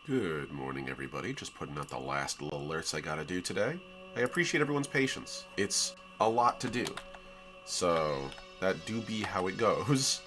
Good morning, everybody. Just putting out the last little alerts I gotta do today. I appreciate everyone's patience. It's a lot to do. So, that do be how it goes.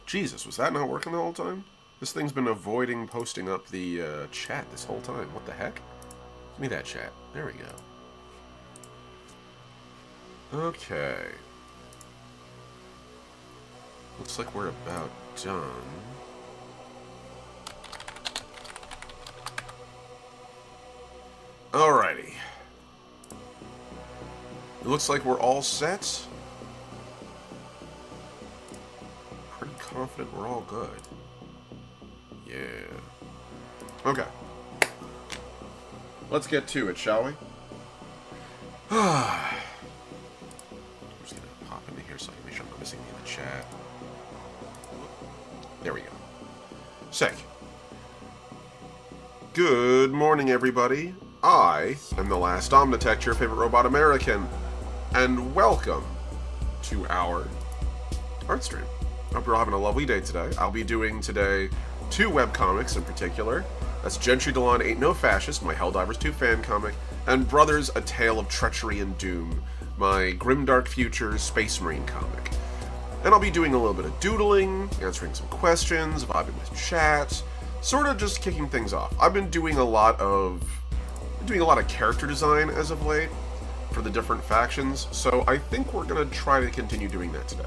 Jesus, was that not working the whole time? This thing's been avoiding posting up the chat this whole time. What the heck? Give me that chat. There we go. Okay. Looks like we're about done. Alrighty. It looks like we're all set. Pretty confident we're all good. Yeah. Okay. Let's get to it, shall we? I'm just gonna pop into here so I can make sure I'm not missing any in the chat. There we go. Sick. Good morning, everybody. I am the last Omnitech, your favorite robot American, and welcome to our art stream. I hope you're all having a lovely day today. I'll be doing today 2 webcomics in particular. That's Gentry, Dolaan, Ain't No Fascist, my Helldivers 2 fan comic, and Brothers, A Tale of Treachery and Doom, my Grimdark Futures Space Marine comic. And I'll be doing a little bit of doodling, answering some questions, vibing with chat, sort of just kicking things off. I've been doing a lot of character design as of late for the different factions, so I think we're going to try to continue doing that today.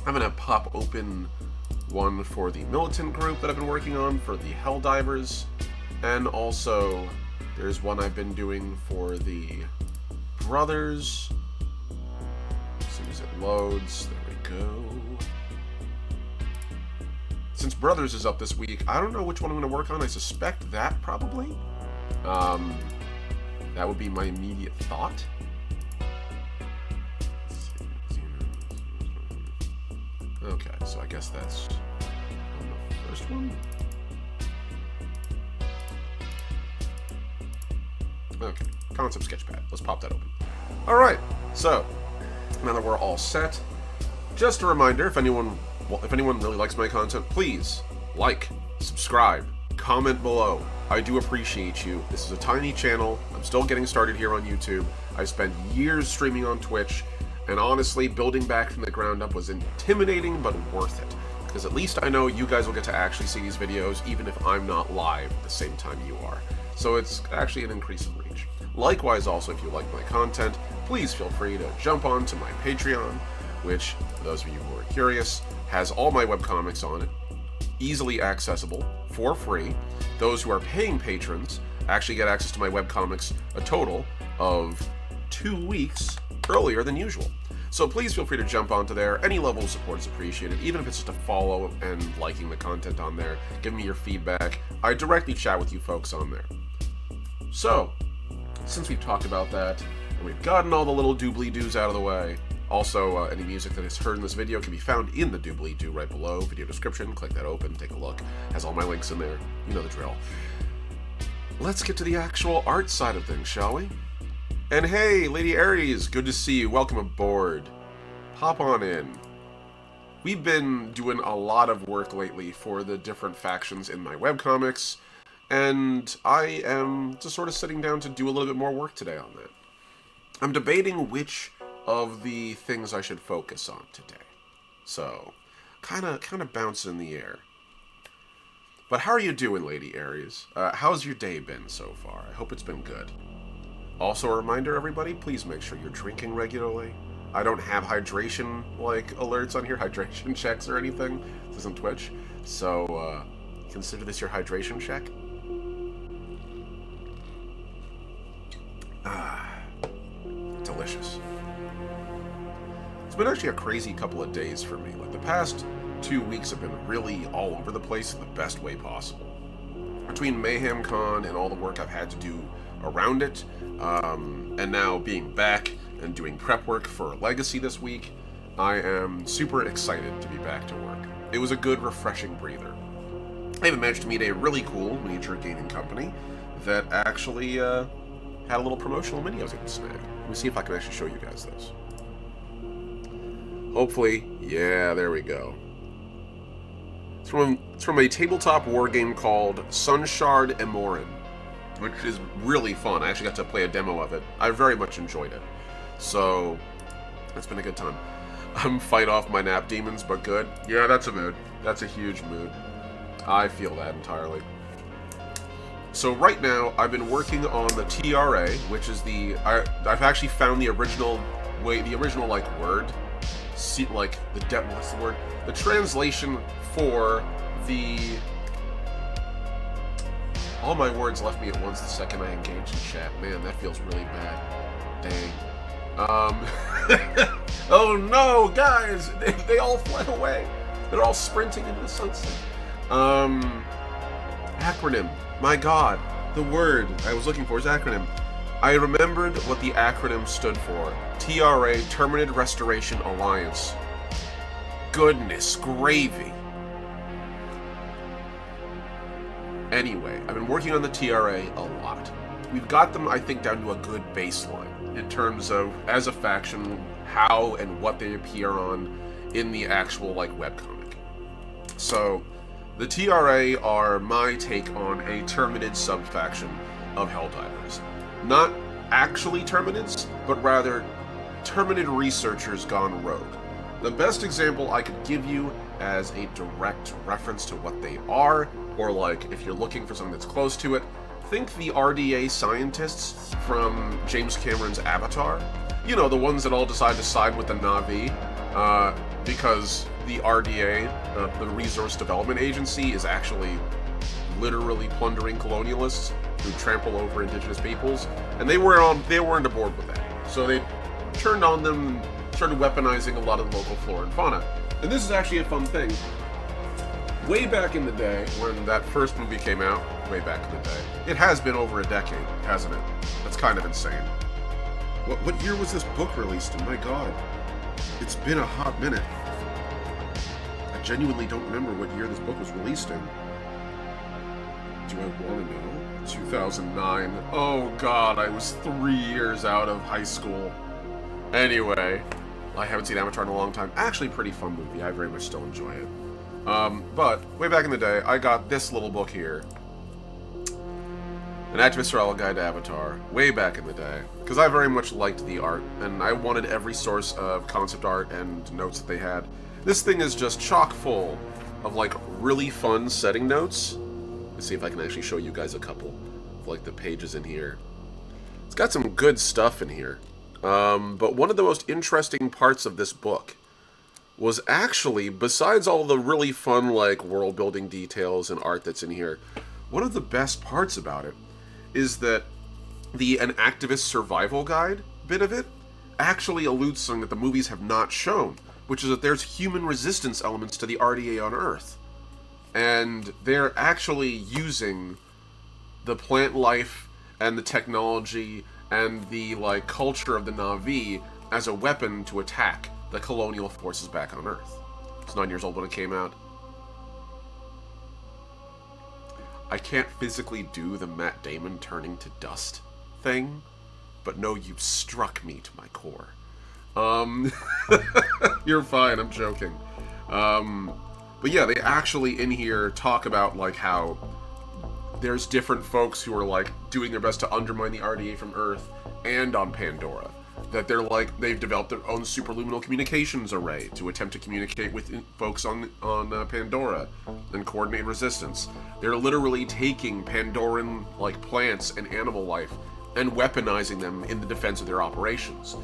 I'm going to pop open one for the militant group that I've been working on for the Helldivers, and also there's one I've been doing for the Brothers. As soon as it loads, there we go. since Brothers is up this week, I don't know which one I'm going to work on. I suspect that, probably. That would be my immediate thought. Okay, so I guess that's on the first one. Okay, concept sketchpad. Let's pop that open. Alright, so, now that we're all set, just a reminder, if anyone really likes my content, please like, subscribe, comment below. I do appreciate you. This is a tiny channel. I'm still getting started here on YouTube. I spent years streaming on Twitch, and honestly, building back from the ground up was intimidating, but worth it. Because at least I know you guys will get to actually see these videos, even if I'm not live at the same time you are. So it's actually an increase in reach. Likewise, also, if you like my content, please feel free to jump on to my Patreon, which, for those of you who are curious, has all my webcomics on it, easily accessible, for free. Those who are paying patrons actually get access to my webcomics a total of 2 weeks earlier than usual. So please feel free to jump onto there. Any level of support is appreciated, even if it's just a follow and liking the content on there. Give me your feedback. I directly chat with you folks on there. So, since we've talked about that, and we've gotten all the little doobly-doos out of the way, also, any music that is heard in this video can be found in the doobly-doo right below, video description. Click that open, take a look. Has all my links in there. You know the drill. Let's get to the actual art side of things, shall we? And hey, Lady Aries, good to see you. Welcome aboard. Hop on in. We've been doing a lot of work lately for the different factions in my webcomics, and I am just sort of sitting down to do a little bit more work today on that. I'm debating which of the things I should focus on today. So, kind of bouncing in the air. But how are you doing, Lady Aries? How's your day been so far? I hope it's been good. Also a reminder, everybody, please make sure you're drinking regularly. I don't have hydration, alerts on here, hydration checks or anything. This isn't Twitch. So, consider this your hydration check. Delicious. It's been actually a crazy couple of days for me. The past 2 weeks have been really all over the place in the best way possible. Between Mayhem Con and all the work I've had to do around it, and now being back and doing prep work for Legacy this week, I am super excited to be back to work. It was a good, refreshing breather. I even managed to meet a really cool miniature gaming company that actually had a little promotional mini I was able to snag. Let me see if I can actually show you guys this. Hopefully, yeah, there we go. It's from a tabletop war game called Sunshard Emorin, which is really fun. I actually got to play a demo of it. I very much enjoyed it. So, it's been a good time. I'm fight off my nap demons, but good. Yeah, that's a mood. That's a huge mood. I feel that entirely. So right now, I've been working on the TRA, which is I've actually found the original word. What's the word? The translation for the... All my words left me at once the second I engaged in chat. Man, that feels really bad. Dang. Oh no, guys! They all fled away. They're all sprinting into the sunset. Acronym. My god. The word I was looking for is acronym. I remembered what the acronym stood for. TRA, Terminated Restoration Alliance. Goodness gravy. Anyway, I've been working on the TRA a lot. We've got them, I think, down to a good baseline in terms of, as a faction, how and what they appear on in the actual, webcomic. So, the TRA are my take on a Terminid sub-faction of Helldivers. Not actually Terminids, but rather Terminid researchers gone rogue. The best example I could give you as a direct reference to what they are, or if you're looking for something that's close to it, think the RDA scientists from James Cameron's Avatar. You know, the ones that all decide to side with the Na'vi, because the RDA, the Resource Development Agency, is actually literally plundering colonialists who trample over indigenous peoples, and they weren't aboard with that. So they turned on them and started weaponizing a lot of the local flora and fauna. And this is actually a fun thing. way back in the day, when that first movie came out, way back in the day, it has been over a decade, hasn't it? That's kind of insane. What year was this book released in? My god. It's been a hot minute. I genuinely don't remember what year this book was released in. Do I want to know? 2009. Oh god, I was 3 years out of high school. Anyway, I haven't seen Avatar in a long time. Actually, pretty fun movie. I very much still enjoy it. But way back in the day, I got this little book here. An Activist Rebellion Guide to Avatar. Way back in the day. Because I very much liked the art, and I wanted every source of concept art and notes that they had. This thing is just chock full of, like, really fun setting notes. Let's see if I can actually show you guys a couple of, like, the pages in here. It's got some good stuff in here. But one of the most interesting parts of this book was actually, besides all the really fun, like, world-building details and art that's in here, one of the best parts about it is that an activist survival guide bit of it actually alludes to something that the movies have not shown, which is that there's human resistance elements to the RDA on Earth. And they're actually using the plant life and the technology and the, like, culture of the Na'vi as a weapon to attack the colonial forces back on Earth. It's 9 years old when it came out. I can't physically do the Matt Damon turning to dust thing, but no, you've struck me to my core. You're fine, I'm joking. But yeah, they actually in here talk about, like, how there's different folks who are, like, doing their best to undermine the RDA from Earth and on Pandora. That they're, like, they've developed their own superluminal communications array to attempt to communicate with folks on Pandora and coordinate resistance. They're literally taking Pandoran, like, plants and animal life and weaponizing them in the defense of their operations.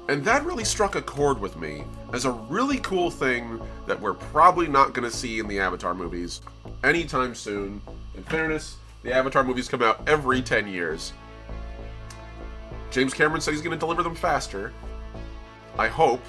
And that really struck a chord with me as a really cool thing that we're probably not going to see in the Avatar movies anytime soon. In fairness, the Avatar movies come out every 10 years. James Cameron said he's going to deliver them faster. I hope,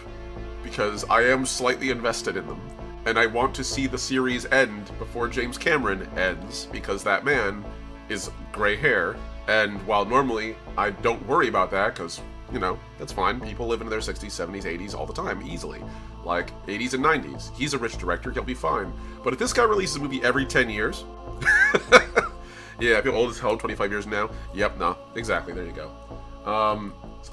because I am slightly invested in them. And I want to see the series end before James Cameron ends, because that man is gray hair. And while normally I don't worry about that, because, you know, that's fine. People live into their 60s, 70s, 80s all the time, easily. Like, 80s and 90s. He's a rich director, he'll be fine. But if this guy releases a movie every 10 years... yeah, I feel old as hell, 25 years now. Yep, no, exactly, there you go.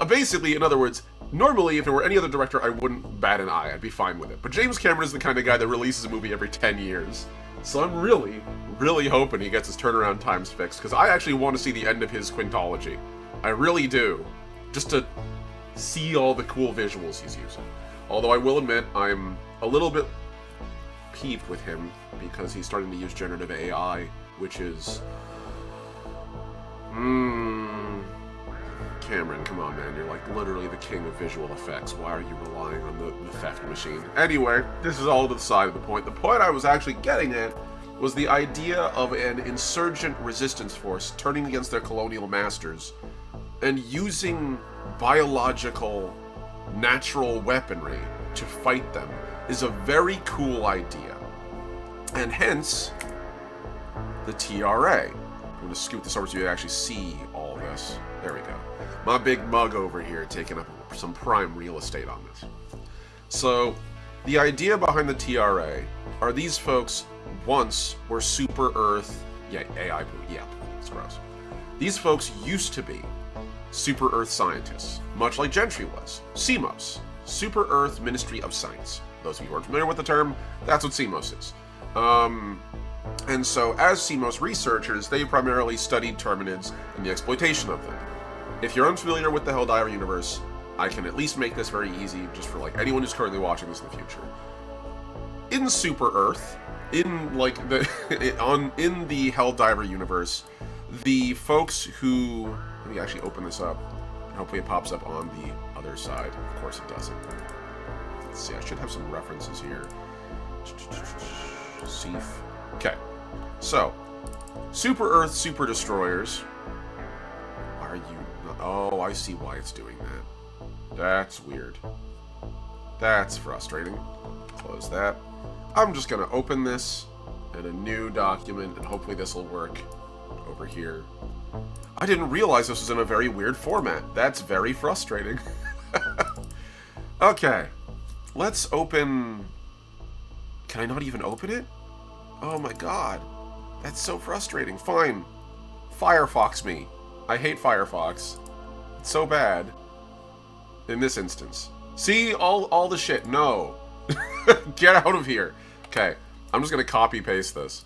Basically, in other words, normally if it were any other director, I wouldn't bat an eye. I'd be fine with it. But James Cameron is the kind of guy that releases a movie every 10 years. So I'm really, really hoping he gets his turnaround times fixed, because I actually want to see the end of his quintology. I really do. Just to see all the cool visuals he's using. Although I will admit, I'm a little bit peeved with him, because he's starting to use generative AI, which is... Cameron, come on, man. You're, like, literally the king of visual effects. Why are you relying on the theft machine? Anyway, this is all to the side of the point. The point I was actually getting at was the idea of an insurgent resistance force turning against their colonial masters and using biological, natural weaponry to fight them is a very cool idea. And hence, the TRA. I'm going to scoot this over so you can actually see all this. There we go. My big mug over here taking up some prime real estate on this. So, the idea behind the TRA are these folks once were Super Earth... Yeah, AI boot. Yeah, it's gross. These folks used to be Super Earth scientists, much like Gentry was. CMOS, Super Earth Ministry of Science. Those of you who aren't familiar with the term, that's what CMOS is. And so, as CMOS researchers, they primarily studied Terminids and the exploitation of them. If you're unfamiliar with the Helldiver universe, I can at least make this very easy, just for, like, anyone who's currently watching this in the future. In Super Earth, in, like, in the Helldiver universe, the folks who... Let me actually open this up, and hopefully it pops up on the other side. Of course it doesn't. Let's see, I should have some references here. Seif. Okay, so, Super Earth Super Destroyers. Are you not? Oh, I see why it's doing that. That's weird. That's frustrating. Close that. I'm just gonna open this and a new document, and hopefully this will work over here. I didn't realize this was in a very weird format. That's very frustrating. Okay, let's open... Can I not even open it? Oh my god, that's so frustrating. Fine, Firefox me. I hate Firefox. It's so bad. In this instance. See, all the shit. No. Get out of here. Okay, I'm just gonna copy paste this.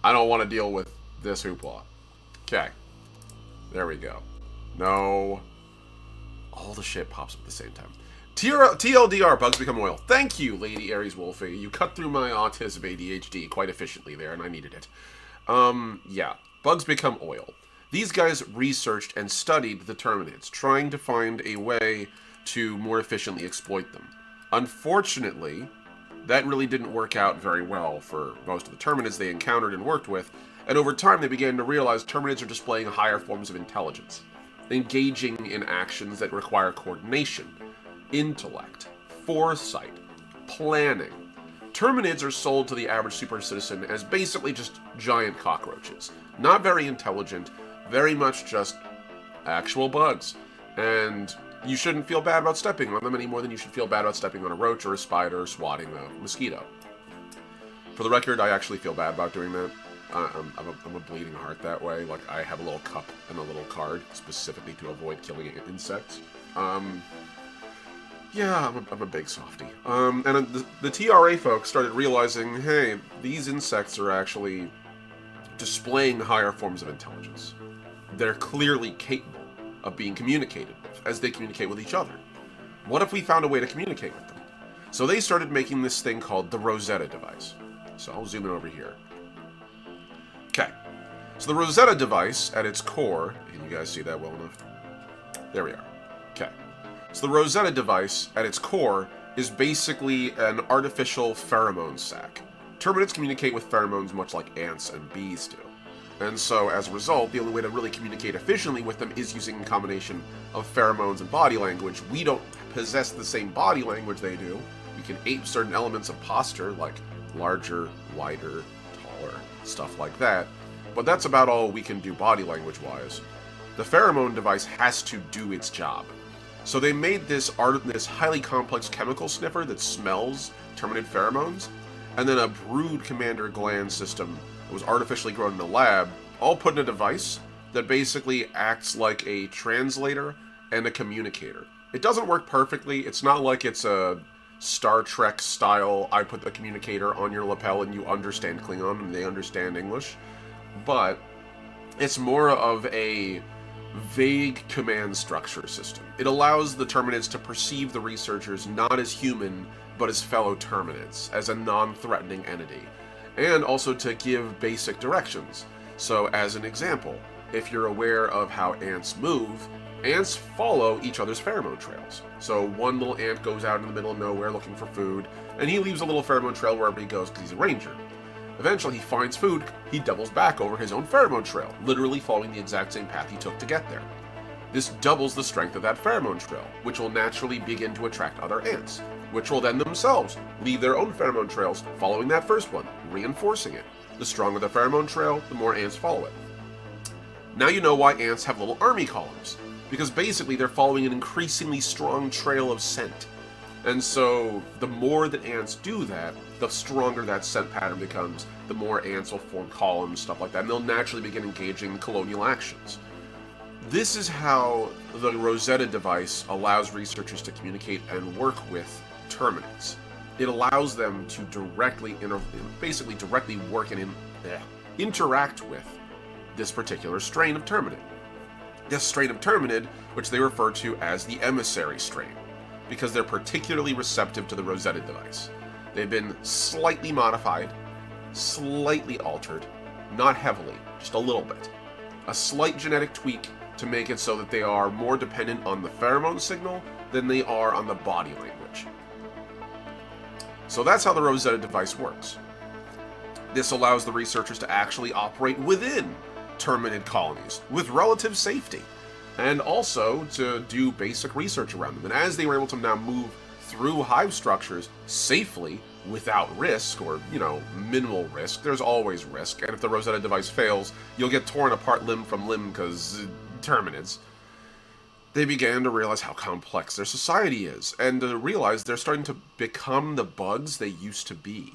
I don't want to deal with this hoopla. Okay. There we go. No. All the shit pops up at the same time. TLDR, bugs become oil. Thank you, Lady Aries Wolfie. You cut through my autism ADHD quite efficiently there, and I needed it. Yeah. Bugs become oil. These guys researched and studied the Terminids, trying to find a way to more efficiently exploit them. Unfortunately, that really didn't work out very well for most of the Terminids they encountered and worked with, and over time they began to realize Terminids are displaying higher forms of intelligence, engaging in actions that require coordination, intellect, foresight, planning. Terminids are sold to the average super citizen as basically just giant cockroaches. Not very intelligent, very much just actual bugs. And you shouldn't feel bad about stepping on them any more than you should feel bad about stepping on a roach or a spider or swatting a mosquito. For the record, I actually feel bad about doing that. I'm a bleeding heart that way. Like, I have a little cup and a little card specifically to avoid killing insects. Yeah, I'm a big softie. And the TRA folks started realizing, hey, these insects are actually displaying higher forms of intelligence. They're clearly capable of being communicated with, as they communicate with each other. What if we found a way to communicate with them? So they started making this thing called the Rosetta device. So I'll zoom in over here. Okay. So the Rosetta device, at its core, can you guys see that well enough? There we are. Okay. So the Rosetta device, at its core, is basically an artificial pheromone sac. Terminids communicate with pheromones much like ants and bees do. And so, as a result, the only way to really communicate efficiently with them is using a combination of pheromones and body language. We don't possess the same body language they do. We can ape certain elements of posture, like larger, wider, taller, stuff like that. But that's about all we can do body language-wise. The pheromone device has to do its job. So they made this highly complex chemical sniffer that smells Terminid pheromones, and then a brood commander gland system that was artificially grown in a lab, all put in a device that basically acts like a translator and a communicator. It doesn't work perfectly. It's not like it's a Star Trek style, I put the communicator on your lapel and you understand Klingon and they understand English. But it's more of a vague command structure system. It allows the Terminids to perceive the researchers not as human, but as fellow Terminids, as a non-threatening entity, and also to give basic directions. So, as an example, if you're aware of how ants move, ants follow each other's pheromone trails. So one little ant goes out in the middle of nowhere looking for food, and he leaves a little pheromone trail wherever he goes because he's a ranger. Eventually he finds food, he doubles back over his own pheromone trail, literally following the exact same path he took to get there. This doubles the strength of that pheromone trail, which will naturally begin to attract other ants, which will then themselves leave their own pheromone trails following that first one, reinforcing it. The stronger the pheromone trail, the more ants follow it. Now you know why ants have little army columns, because basically they're following an increasingly strong trail of scent. And so the more that ants do that, the stronger that scent pattern becomes, the more ants will form columns, stuff like that, and they'll naturally begin engaging in colonial actions. This is how the Rosetta device allows researchers to communicate and work with Terminids. It allows them to directly work and interact with this particular strain of Terminid. This strain of Terminid, which they refer to as the emissary strain, because they're particularly receptive to the Rosetta device. They've been slightly modified, slightly altered, not heavily, just a little bit. A slight genetic tweak to make it so that they are more dependent on the pheromone signal than they are on the body language. So that's how the Rosetta device works. This allows the researchers to actually operate within Terminid colonies with relative safety, and also to do basic research around them. And as they were able to now move through hive structures safely without risk, or, minimal risk. There's always risk, and if the Rosetta device fails, you'll get torn apart limb from limb because Terminids. They began to realize how complex their society is, and to realize they're starting to become the bugs they used to be.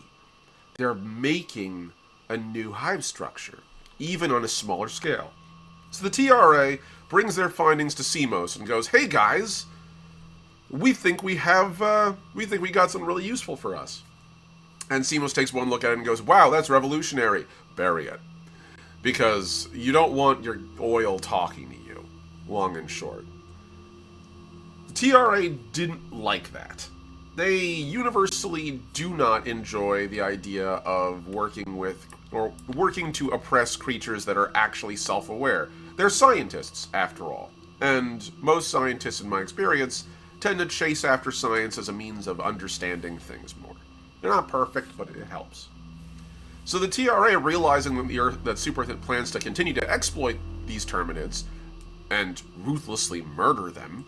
They're making a new hive structure, even on a smaller scale. So the TRA brings their findings to CMOS and goes, "Hey guys, we think we got something really useful for us." And CMOS takes one look at it and goes, "Wow, that's revolutionary. Bury it. Because you don't want your oil talking to you, long and short." The TRA didn't like that. They universally do not enjoy the idea of working to oppress creatures that are actually self-aware. They're scientists, after all. And most scientists, in my experience, tend to chase after science as a means of understanding things more. They're not perfect, but it helps. So the TRA, realizing that Super Earth plans to continue to exploit these Terminids and ruthlessly murder them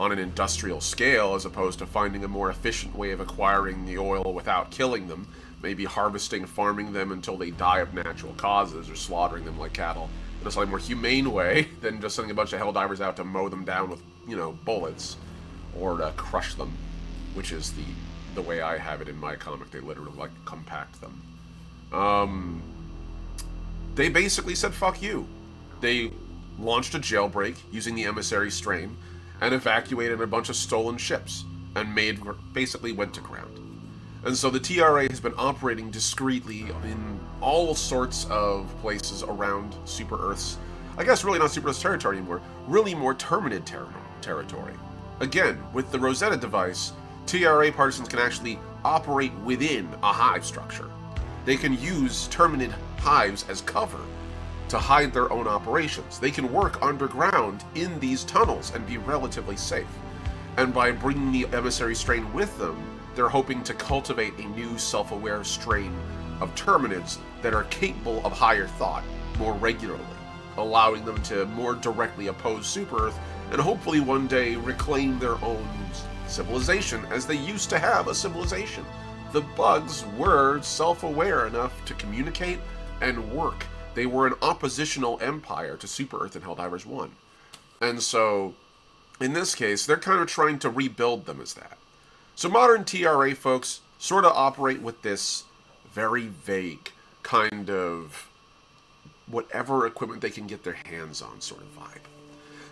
on an industrial scale, as opposed to finding a more efficient way of acquiring the oil without killing them, maybe harvesting, farming them until they die of natural causes, or slaughtering them like cattle, in a slightly more humane way than just sending a bunch of Helldivers out to mow them down with, bullets, or to crush them, which is the way I have it in my comic. They literally, compact them. They basically said, fuck you. They launched a jailbreak using the emissary strain, and evacuated a bunch of stolen ships, and basically went to ground. And so the TRA has been operating discreetly in all sorts of places around Super Earth's, I guess really not Super Earth's territory anymore, really more Terminid territory. Again, with the Rosetta device, TRA partisans can actually operate within a hive structure. They can use Terminid hives as cover to hide their own operations. They can work underground in these tunnels and be relatively safe. And by bringing the emissary strain with them, they're hoping to cultivate a new self-aware strain of Terminids that are capable of higher thought more regularly, allowing them to more directly oppose Super Earth and hopefully one day reclaim their own civilization as they used to have a civilization. The bugs were self-aware enough to communicate and work. They were an oppositional empire to Super Earth and Helldivers 1. And so, in this case, they're kind of trying to rebuild them as that. So modern TRA folks sort of operate with this very vague kind of whatever equipment they can get their hands on sort of vibe.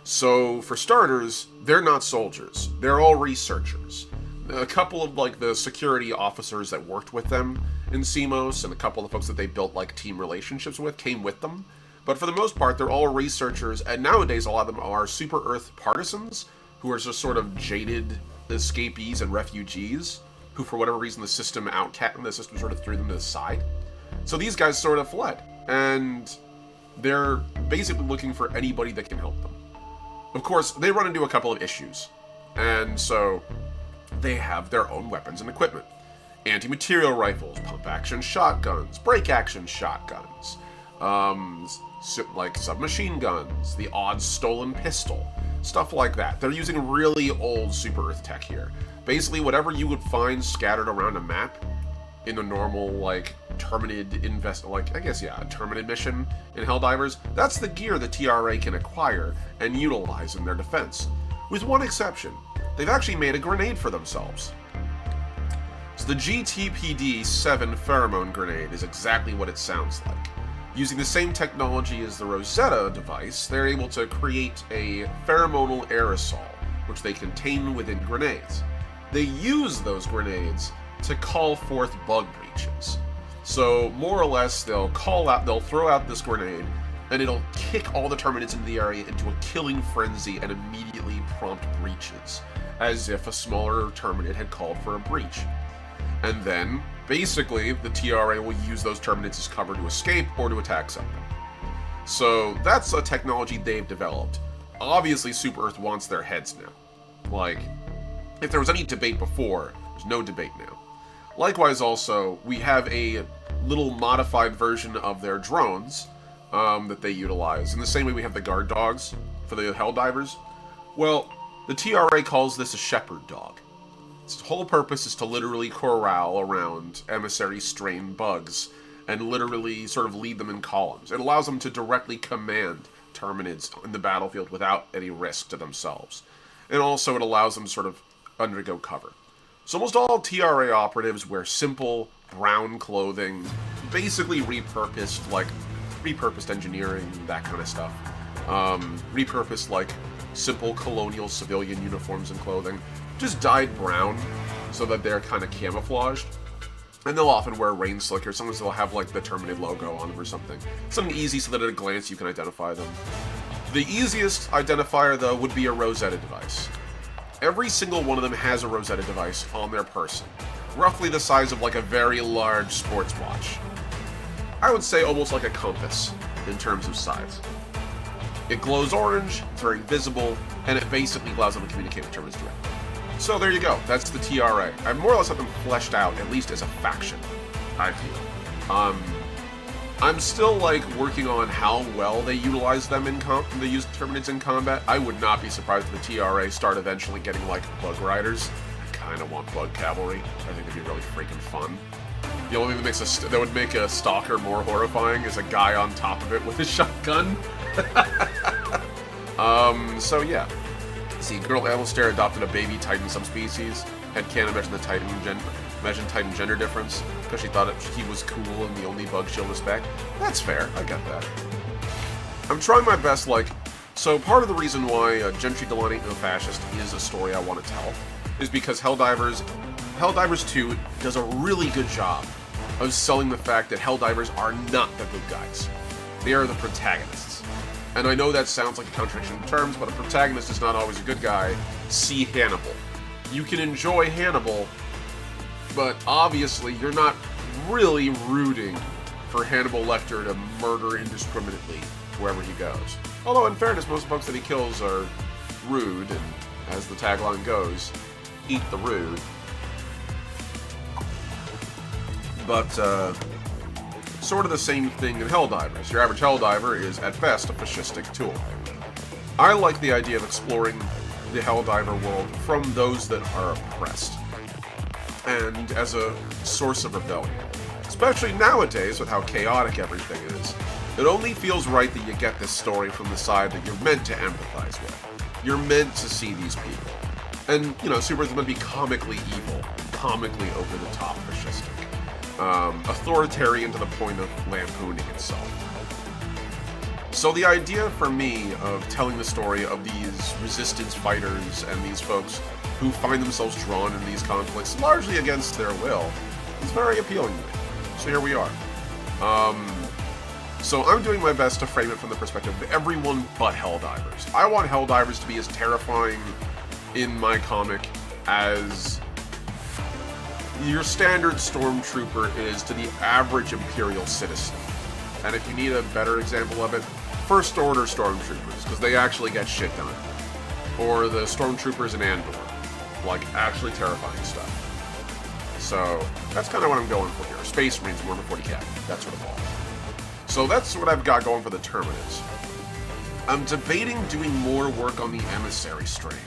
So, for starters, they're not soldiers. They're all researchers. A couple of, the security officers that worked with them in CMOS, and a couple of folks that they built, team relationships with, came with them. But for the most part, they're all researchers, and nowadays a lot of them are Super Earth partisans, who are just sort of jaded escapees and refugees, who for whatever reason the system sort of threw them to the side. So these guys sort of fled, and they're basically looking for anybody that can help them. Of course, they run into a couple of issues, and so they have their own weapons and equipment. Anti-material rifles, pump-action shotguns, break-action shotguns, submachine guns, the odd stolen pistol, stuff like that. They're using really old Super Earth tech here. Basically, whatever you would find scattered around a map in a normal, Terminid Terminid mission in Helldivers, that's the gear the TRA can acquire and utilize in their defense. With one exception. They've actually made a grenade for themselves. So the GTPD-7 pheromone grenade is exactly what it sounds like. Using the same technology as the Rosetta device, they're able to create a pheromonal aerosol, which they contain within grenades. They use those grenades to call forth bug breaches. So more or less, they'll throw out this grenade, and it'll kick all the Terminids into the area into a killing frenzy and immediately prompt breaches, as if a smaller Terminid had called for a breach. And then, basically, the TRA will use those Terminids as cover to escape or to attack something. So that's a technology they've developed. Obviously, Super Earth wants their heads now. If there was any debate before, there's no debate now. Likewise, also, we have a little modified version of their drones that they utilize. In the same way we have the guard dogs for the Helldivers. Well, the TRA calls this a shepherd dog. Its whole purpose is to literally corral around emissary strain bugs and literally sort of lead them in columns. It allows them to directly command Terminids in the battlefield without any risk to themselves. And also it allows them to sort of undergo cover. So almost all TRA operatives wear simple brown clothing, basically repurposed engineering, that kind of stuff. Repurposed, like, simple colonial civilian uniforms and clothing, just dyed brown so that they're kind of camouflaged. And they'll often wear rain slickers. Sometimes they'll have, like, the Terminid logo on them or something. Something easy so that at a glance you can identify them. The easiest identifier, though, would be a Rosetta device. Every single one of them has a Rosetta device on their person, roughly the size of, like, a very large sports watch. I would say almost like a compass in terms of size. It glows orange, it's very visible, and it basically allows them to communicate with Terminids directly. So there you go, that's the TRA. I more or less have them fleshed out, at least as a faction, I feel. I'm still, like, working on how well they utilize them they use Terminids in combat. I would not be surprised if the TRA start eventually getting, like, bug riders. I kind of want bug cavalry. I think it'd be really freaking fun. The only thing that would make a stalker more horrifying is a guy on top of it with a shotgun. So yeah. See, Girl Alistair adopted a baby Titan subspecies. Headcanon mentioned the Titan gender difference because she thought he was cool and the only bug she'll respect. That's fair, I get that. I'm trying my best, like... So part of the reason why Gentry, Dolaan Ain't No Fascist is a story I want to tell is because Helldivers 2 does a really good job of selling the fact that Helldivers are not the good guys. They are the protagonists. And I know that sounds like a contradiction in terms, but a protagonist is not always a good guy. See Hannibal. You can enjoy Hannibal, but obviously you're not really rooting for Hannibal Lecter to murder indiscriminately wherever he goes. Although, in fairness, most folks that he kills are rude, and as the tagline goes, eat the rude. But, sort of the same thing in Helldivers. Your average Helldiver is, at best, a fascistic tool. I like the idea of exploring the Helldiver world from those that are oppressed, and as a source of rebellion. Especially nowadays, with how chaotic everything is. It only feels right that you get this story from the side that you're meant to empathize with. You're meant to see these people. And, you know, Super's meant to be comically evil, comically over-the-top fascistic. Authoritarian to the point of lampooning itself. So the idea for me of telling the story of these resistance fighters and these folks who find themselves drawn in these conflicts, largely against their will, is very appealing to me. So here we are. So I'm doing my best to frame it from the perspective of everyone but Helldivers. I want Helldivers to be as terrifying in my comic as your standard stormtrooper is to the average Imperial citizen. And if you need a better example of it, First Order stormtroopers, because they actually get shit done. Or the stormtroopers in Andor. Like, actually terrifying stuff. So, that's kind of what I'm going for here. Space Marines, Warhammer 40k, that sort of all. So that's what I've got going for the Terminids. I'm debating doing more work on the Emissary strain.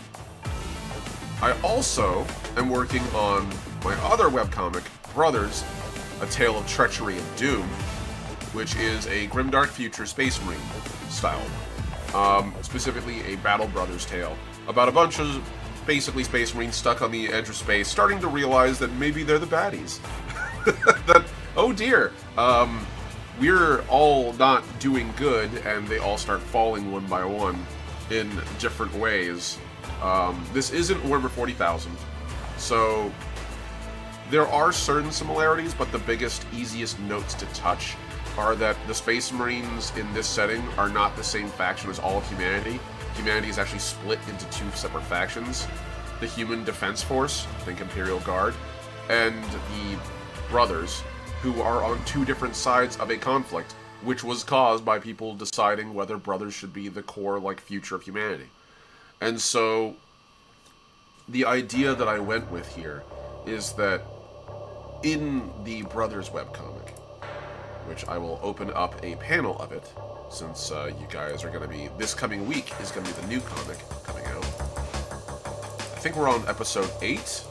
I also am working on my other webcomic, Brothers, A Tale of Treachery and Doom, which is a grimdark future Space Marine style one. Specifically a Battle Brothers tale about a bunch of basically Space Marines stuck on the edge of space, starting to realize that maybe they're the baddies. That, oh dear, we're all not doing good, and they all start falling one by one in different ways. This isn't Warhammer 40,000, so there are certain similarities, but the biggest, easiest notes to touch are that the Space Marines in this setting are not the same faction as all of humanity. Humanity is actually split into two separate factions. The Human Defense Force, think Imperial Guard, and the Brothers, who are on two different sides of a conflict, which was caused by people deciding whether Brothers should be the core, like, future of humanity. And so, the idea that I went with here is that in the Brothers webcomic, which I will open up a panel of it, since you guys are going to be... This coming week is going to be the new comic coming out. I think we're on episode 8,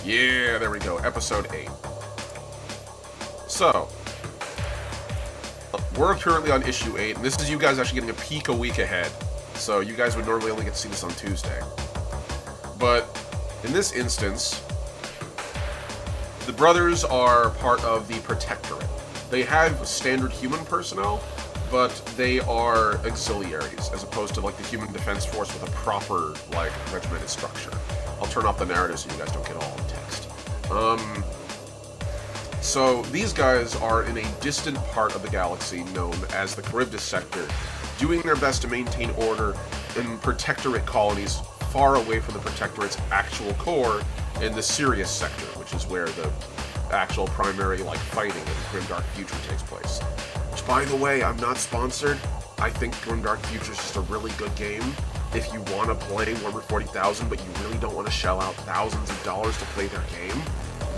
Yeah, there we go. Episode 8. So, we're currently on issue 8, and this is you guys actually getting a peek a week ahead. So you guys would normally only get to see this on Tuesday. But in this instance, the brothers are part of the Protectorate. They have standard human personnel, but they are auxiliaries, as opposed to like the human defense force with a proper, like, regimented structure. I'll turn off the narrative so you guys don't get all the text. So these guys are in a distant part of the galaxy known as the Charybdis sector, doing their best to maintain order in Protectorate colonies far away from the Protectorate's actual core in the Sirius sector, which is where the actual primary, like, fighting in Grimdark Future takes place. Which, by the way, I'm not sponsored. I think Grimdark Future is just a really good game. If you want to play Warhammer 40,000, but you really don't want to shell out thousands of dollars to play their game,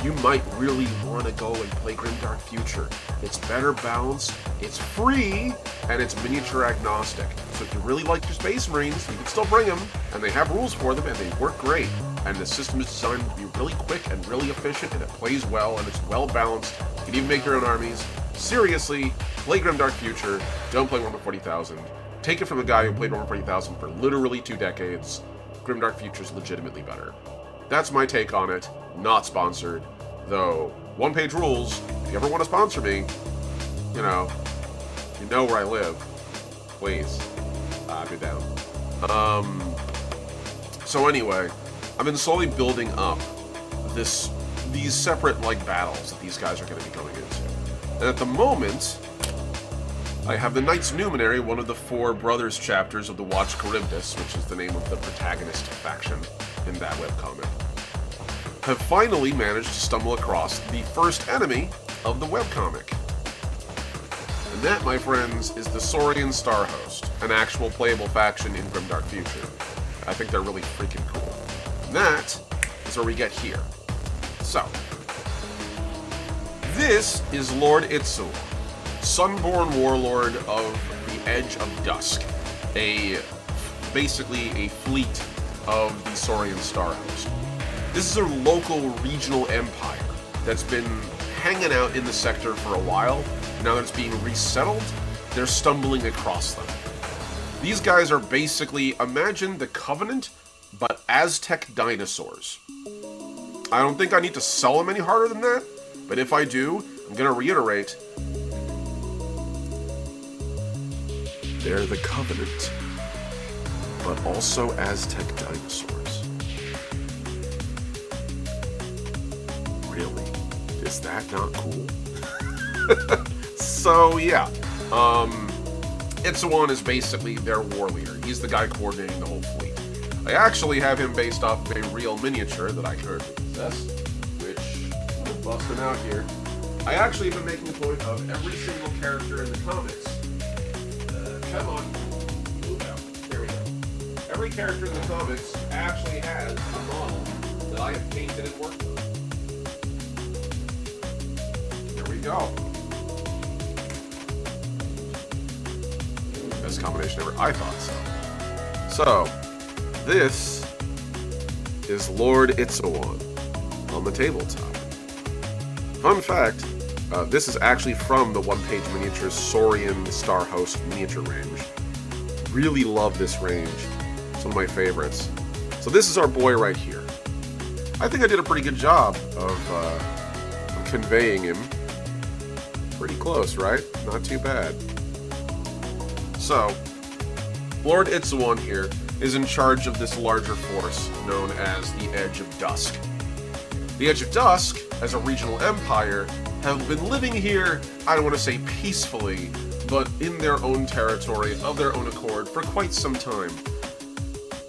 you might really want to go and play Grimdark Future. It's better balanced, it's free, and it's miniature agnostic. So if you really like your Space Marines, you can still bring them, and they have rules for them, and they work great. And the system is designed to be really quick and really efficient, and it plays well, and it's well balanced. You can even make your own armies. Seriously, play Grimdark Future, don't play Warhammer 40,000. Take it from a guy who played Warhammer 40,000 for literally 2 decades. Grimdark Future is legitimately better. That's my take on it. Not sponsored. Though, one-page rules, if you ever want to sponsor me, you know where I live. Please. I'd be down. So anyway, I've been slowly building up these separate, like, battles that these guys are going to be going into. And at the moment, I have the Knights Numenary, one of the 4 Brothers chapters of the Watch Charybdis, which is the name of the protagonist faction in that webcomic, have finally managed to stumble across the first enemy of the webcomic. And that, my friends, is the Saurian Starhost, an actual playable faction in Grimdark Future. I think they're really freaking cool. And that is where we get here. So, this is Lord Itzul, Sunborn Warlord of the Edge of Dusk, basically a fleet of the Saurian Starhost. This is a local regional empire that's been hanging out in the sector for a while. Now that it's being resettled, they're stumbling across them. These guys are basically, imagine the Covenant, but Aztec dinosaurs. I don't think I need to sell them any harder than that, but if I do, I'm going to reiterate, they're the Covenant, but also Aztec dinosaurs. Really? Is that not cool? So, yeah. Itzuan is basically their war leader. He's the guy coordinating the whole fleet. I actually have him based off of a real miniature that I currently possess, which, I'm gonna bust him out here. I actually have been making a point of every single character in the comics. Come on. Move out. There we go. Every character in the comics actually has a model that I have painted and worked on. There we go. Best combination ever. I thought so. So, this is Lord Itzuan on the tabletop. Fun fact, this is actually from the one-page miniature Saurian Starhost miniature range. Really love this range. It's one of my favorites. So this is our boy right here. I think I did a pretty good job of conveying him. Pretty close, right? Not too bad. So, Lord Itzuan here is in charge of this larger force known as the Edge of Dusk. The Edge of Dusk, as a regional empire, have been living here, I don't want to say peacefully, but in their own territory, of their own accord, for quite some time.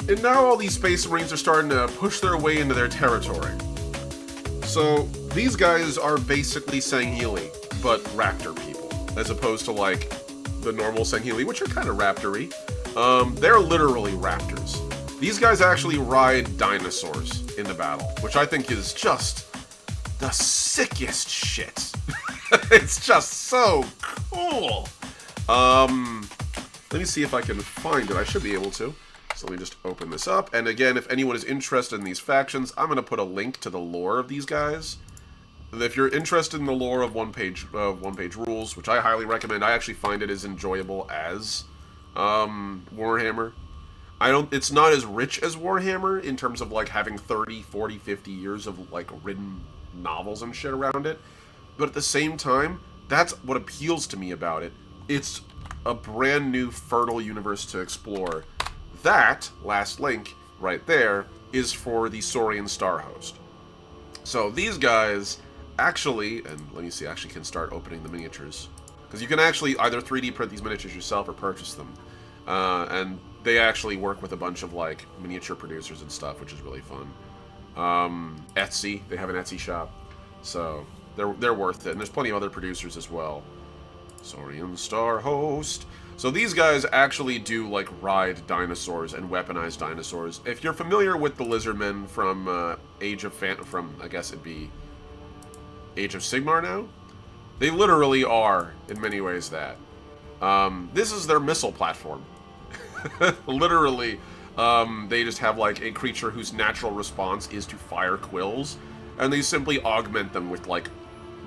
And now all these Space Marines are starting to push their way into their territory. So, these guys are basically Sangheili, but raptor people, as opposed to, like, the normal Sangheili, which are kind of raptor-y. They're literally raptors. These guys actually ride dinosaurs in the battle, which I think is just the sickest shit. It's just so cool. Let me see if I can find it. I should be able to. As So let me just open this up. And again, if anyone is interested in these factions, I'm going to put a link to the lore of these guys. If you're interested in the lore of one-page rules, which I highly recommend, I actually find it as enjoyable as Warhammer. It's not as rich as Warhammer in terms of like having 30, 40, 50 years of like written novels and shit around it. But at the same time, that's what appeals to me about it. It's a brand new fertile universe to explore. That last link right there is for the Saurian Star Host. So these guys actually, and let me see, I actually can start opening the miniatures. Because you can actually either 3D print these miniatures yourself or purchase them. And they actually work with a bunch of like miniature producers and stuff, which is really fun. Etsy, they have an Etsy shop. So they're worth it. And there's plenty of other producers as well. Saurian Star Host. So these guys actually do like ride dinosaurs and weaponize dinosaurs. If you're familiar with the Lizardmen from I guess it'd be Age of Sigmar now? They literally are, in many ways, that. This is their missile platform. Literally, they just have like a creature whose natural response is to fire quills, and they simply augment them with like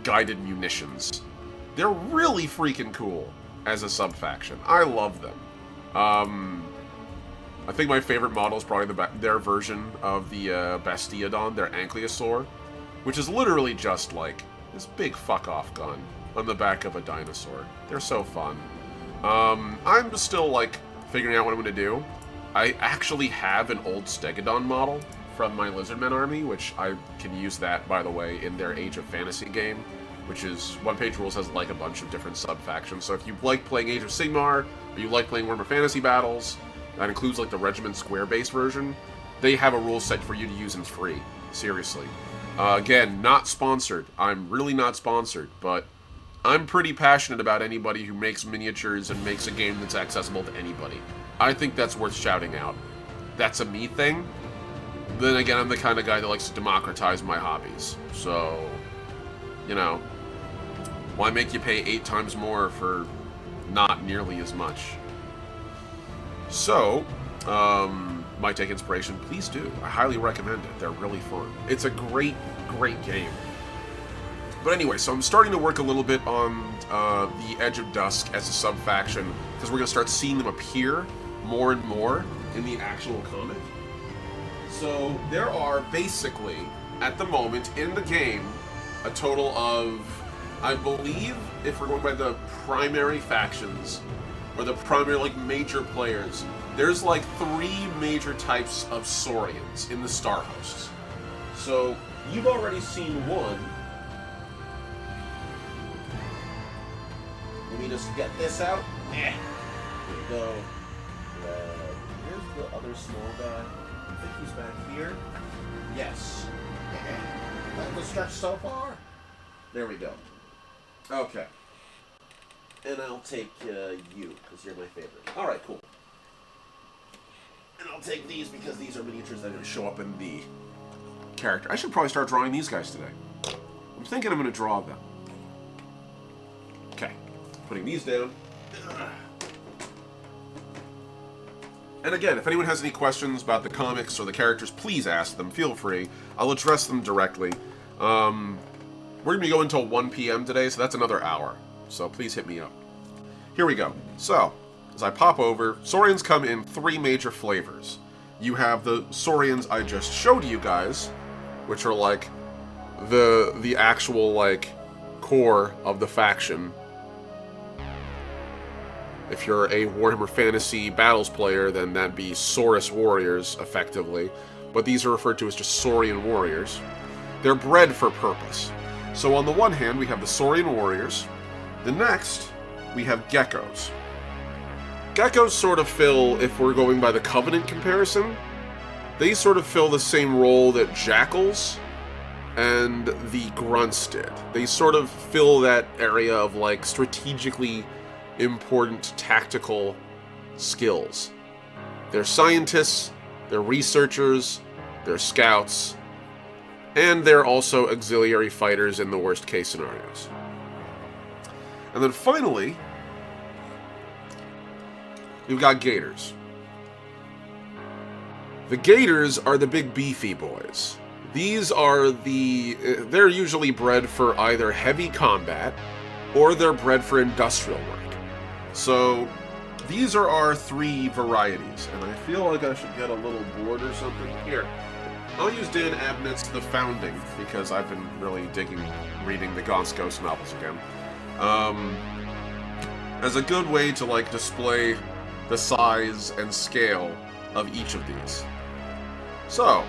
guided munitions. They're really freaking cool as a sub-faction. I love them. I think my favorite model is probably their version of the Bastiodon, their Ankylosaur, which is literally just like this big fuck-off gun on the back of a dinosaur. They're so fun. I'm still like figuring out what I'm going to do. I actually have an old Stegodon model from my Lizardmen army, which I can use that, by the way, in their Age of Fantasy game, which is One Page Rules has like a bunch of different sub-factions. So if you like playing Age of Sigmar, or you like playing Warhammer Fantasy Battles, that includes like the Regiment Square-based version, they have a rule set for you to use and it's free. Seriously. Again, not sponsored. I'm really not sponsored, but I'm pretty passionate about anybody who makes miniatures and makes a game that's accessible to anybody. I think that's worth shouting out. That's a me thing. Then again, I'm the kind of guy that likes to democratize my hobbies. So, you know, why make you pay 8 times more for not nearly as much? So, might take inspiration, please do. I highly recommend it. They're really fun. It's a great, great game. But anyway, so I'm starting to work a little bit on the Edge of Dusk as a sub-faction, because we're going to start seeing them appear more and more in the actual comic. So there are basically, at the moment, in the game, a total of, I believe, if we're going by the primary factions, or the primary, like, major players, there's like 3 major types of Saurians in the Star Hosts. So, you've already seen one. Let me just get this out. Here we go. Here's the other small guy. I think he's back here. Yes. That was stretched so far. There we go. Okay. And I'll take you, because you're my favorite. Alright, cool. And I'll take these because these are miniatures that are going to show up in the character. I should probably start drawing these guys today. I'm thinking I'm going to draw them. Okay. Putting these down. And again, if anyone has any questions about the comics or the characters, please ask them. Feel free. I'll address them directly. We're going to be going until 1 p.m. today, so that's another hour. So please hit me up. Here we go. So, as I pop over, Saurians come in 3 major flavors. You have the Saurians I just showed you guys, which are like the actual like core of the faction. If you're a Warhammer Fantasy Battles player, then that'd be Saurus Warriors, effectively. But these are referred to as just Saurian Warriors. They're bred for purpose. So on the one hand, we have the Saurian Warriors. The next, we have Geckos. Geckos sort of fill, if we're going by the Covenant comparison, they sort of fill the same role that Jackals and the Grunts did. They sort of fill that area of, like, strategically important tactical skills. They're scientists, they're researchers, they're scouts, and they're also auxiliary fighters in the worst case scenarios. And then finally, we've got Gators. The Gators are the big beefy boys. These are they're usually bred for either heavy combat or they're bred for industrial work. So these are our 3 varieties, and I feel like I should get a little board or something. Here, I'll use Dan Abnett's The Founding, because I've been really digging reading the Gaunt's Ghost novels again, as a good way to, like, display the size and scale of each of these. So,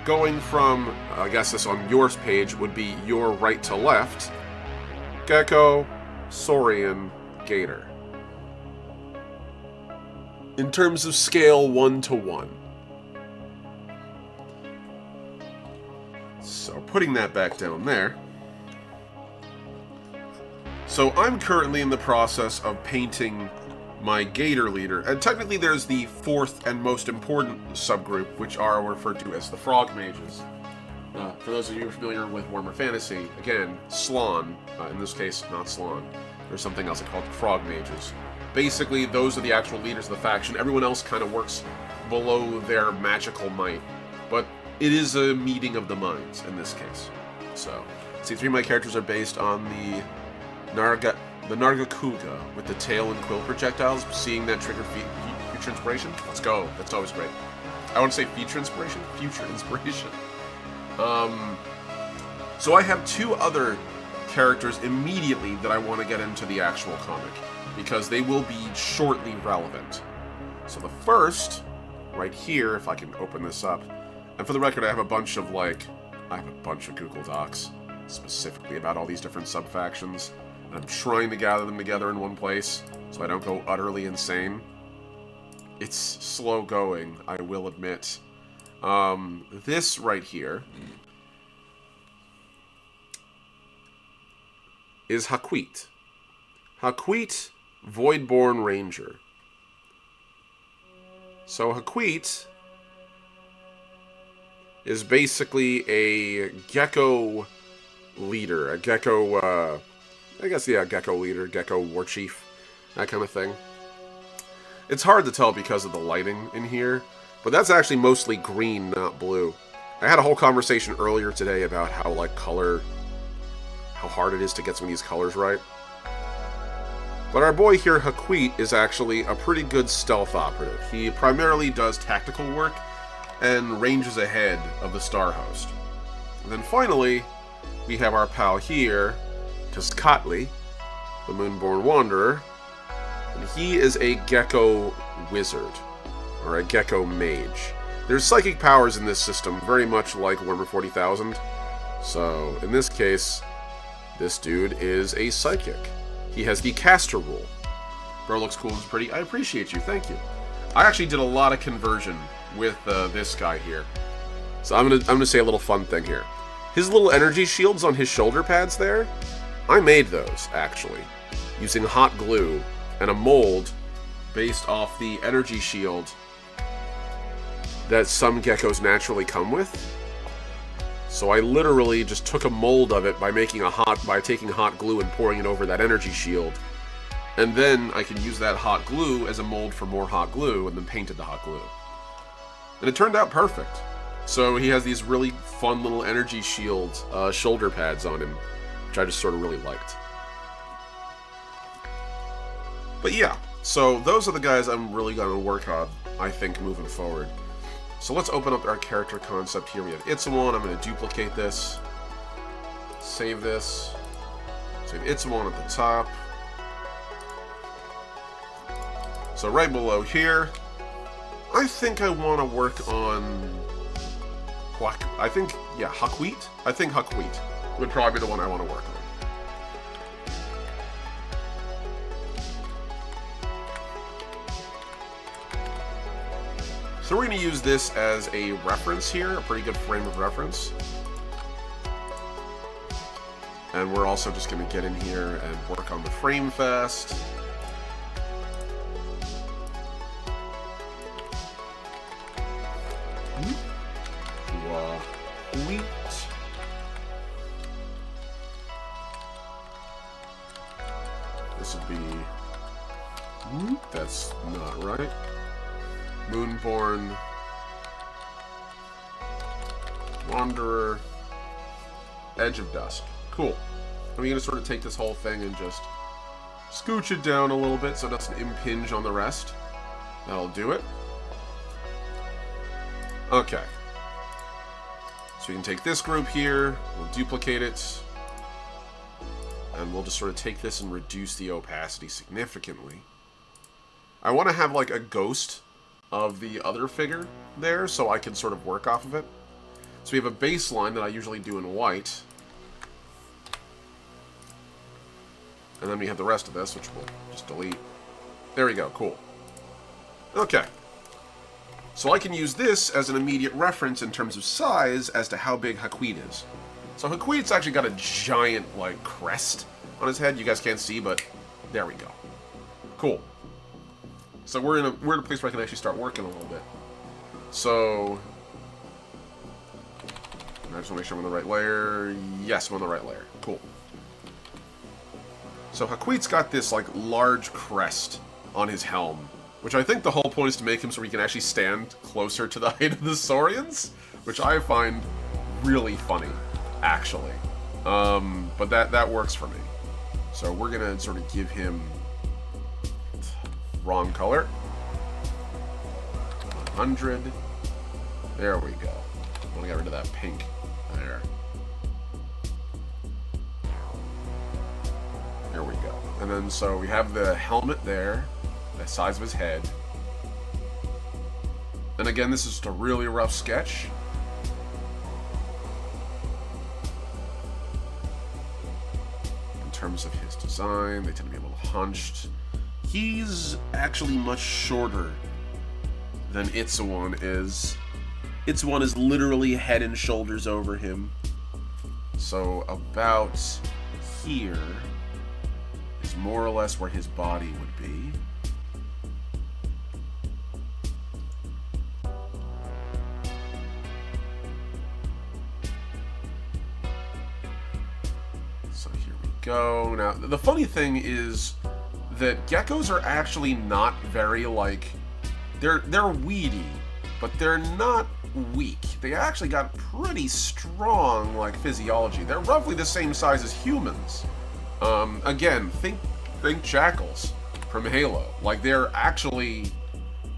going from, I guess this on yours page would be your right to left, Gecko, Saurian, Gator. In terms of scale, 1 to 1. So, putting that back down there. So, I'm currently in the process of painting my Gator leader, and technically there's the 4th and most important subgroup, which are referred to as the Frog Mages. For those of you who are familiar with Warhammer Fantasy, again, Slann, in this case, not Slann, there's something else called Frog Mages. Basically, those are the actual leaders of the faction. Everyone else kind of works below their magical might, but it is a meeting of the minds in this case. So, see, 3 of my characters are based on the Nargacuga with the tail and quill projectiles. Seeing that trigger future inspiration? Let's go. That's always great. I want to say feature inspiration? Future inspiration. So I have 2 other characters immediately that I want to get into the actual comic, because they will be shortly relevant. So the first, right here, if I can open this up, and for the record, I have a bunch of Google Docs specifically about all these different sub-factions. I'm trying to gather them together in one place so I don't go utterly insane. It's slow going, I will admit. This right here is Haquit. Haquit, Voidborn Ranger. So Haquit is basically a Gecko leader, a Gecko, Gecko leader, Gecko war chief, that kind of thing. It's hard to tell because of the lighting in here, but that's actually mostly green, not blue. I had a whole conversation earlier today about how hard it is to get some of these colors right. But our boy here, Haquit, is actually a pretty good stealth operative. He primarily does tactical work and ranges ahead of the Star Host. And then finally, we have our pal here, Tezcatli, the Moonborn Wanderer, and he is a Gecko wizard, or a Gecko mage. There's psychic powers in this system, very much like Warhammer 40,000. So, in this case, this dude is a psychic. He has the caster rule. Bro looks cool and pretty. I appreciate you, thank you. I actually did a lot of conversion with this guy here. So I'm gonna say a little fun thing here. His little energy shields on his shoulder pads there, I made those, actually, using hot glue and a mold based off the energy shield that some geckos naturally come with. So I literally just took a mold of it by taking hot glue and pouring it over that energy shield. And then I can use that hot glue as a mold for more hot glue, and then painted the hot glue. And it turned out perfect. So he has these really fun little energy shield shoulder pads on him, which I just sort of really liked. But yeah, so those are the guys I'm really going to work on, I think, moving forward. So let's open up our character concept here. We have Itzamon. I'm going to duplicate this. Save this. Save Itzamon at the top. So right below here, I think I want to work on... Haquit. I think Haquit would probably be the one I want to work on. So we're going to use this as a reference here, a pretty good frame of reference. And we're also just going to get in here and work on the frame fast. Wheat. This would be... That's not right. Moonborn Wanderer, Edge of Dusk. Cool. I'm going to sort of take this whole thing and just scooch it down a little bit so it doesn't impinge on the rest. That'll do it. Okay. So we can take this group here, we'll duplicate it, and we'll just sort of take this and reduce the opacity significantly. I want to have like a ghost of the other figure there so I can sort of work off of it. So we have a baseline that I usually do in white. And then we have the rest of this, which we'll just delete. There we go, cool. Okay. So I can use this as an immediate reference in terms of size as to how big Haquid is. So Haquid's actually got a giant, like, crest on his head. You guys can't see, but there we go. Cool. So we're in a place where I can actually start working a little bit. So I just want to make sure I'm on the right layer. Yes, I'm on the right layer. Cool. So Haquid's got this, like, large crest on his helm, which I think the whole point is to make him so he can actually stand closer to the height of the Saurians, which I find really funny, actually. But that works for me. So we're gonna sort of give him wrong color. 100. There we go. I want to get rid of that pink there. There we go. And then so we have the helmet there, the size of his head. And again, this is just a really rough sketch. In terms of his design, they tend to be a little hunched. He's actually much shorter than Itsuwan is. Itsuwan is literally head and shoulders over him. So about here is more or less where his body would be. So here we go. Now, the funny thing is that geckos are actually not very, like, they're weedy, but they're not weak. They actually got pretty strong, like, physiology. They're roughly the same size as humans. Again, think jackals from Halo. Like, they're actually,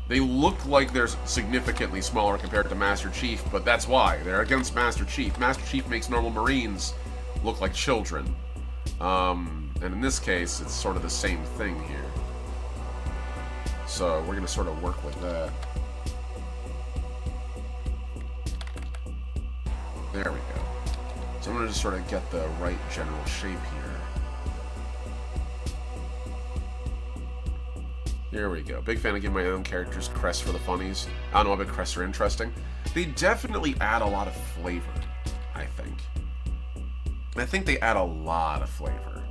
they look like they're significantly smaller compared to Master Chief, but that's why. They're against Master Chief. Master Chief makes normal Marines look like children. And in this case, it's sort of the same thing here. So we're going to sort of work with that. There we go. So I'm going to just sort of get the right general shape here. Here we go. Big fan of giving my own characters crests for the funnies. I don't know, I bet crests are interesting. They definitely add a lot of flavor, I think. I think they add a lot of flavor.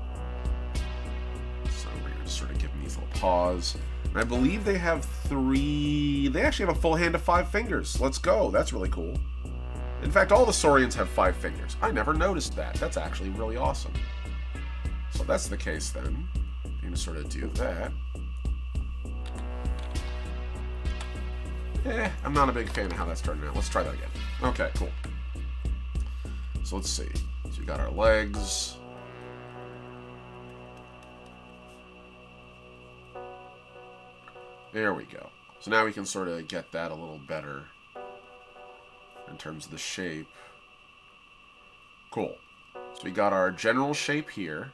So we're going to sort of give them these little paws. And I believe they have 3... They actually have a full hand of 5 fingers. Let's go. That's really cool. In fact, all the Saurians have 5 fingers. I never noticed that. That's actually really awesome. So if that's the case then, I'm going to sort of do that. I'm not a big fan of how that's turning out. Let's try that again. Okay, cool. So let's see. So we got our legs. There we go. So now we can sort of get that a little better in terms of the shape. Cool. So we got our general shape here.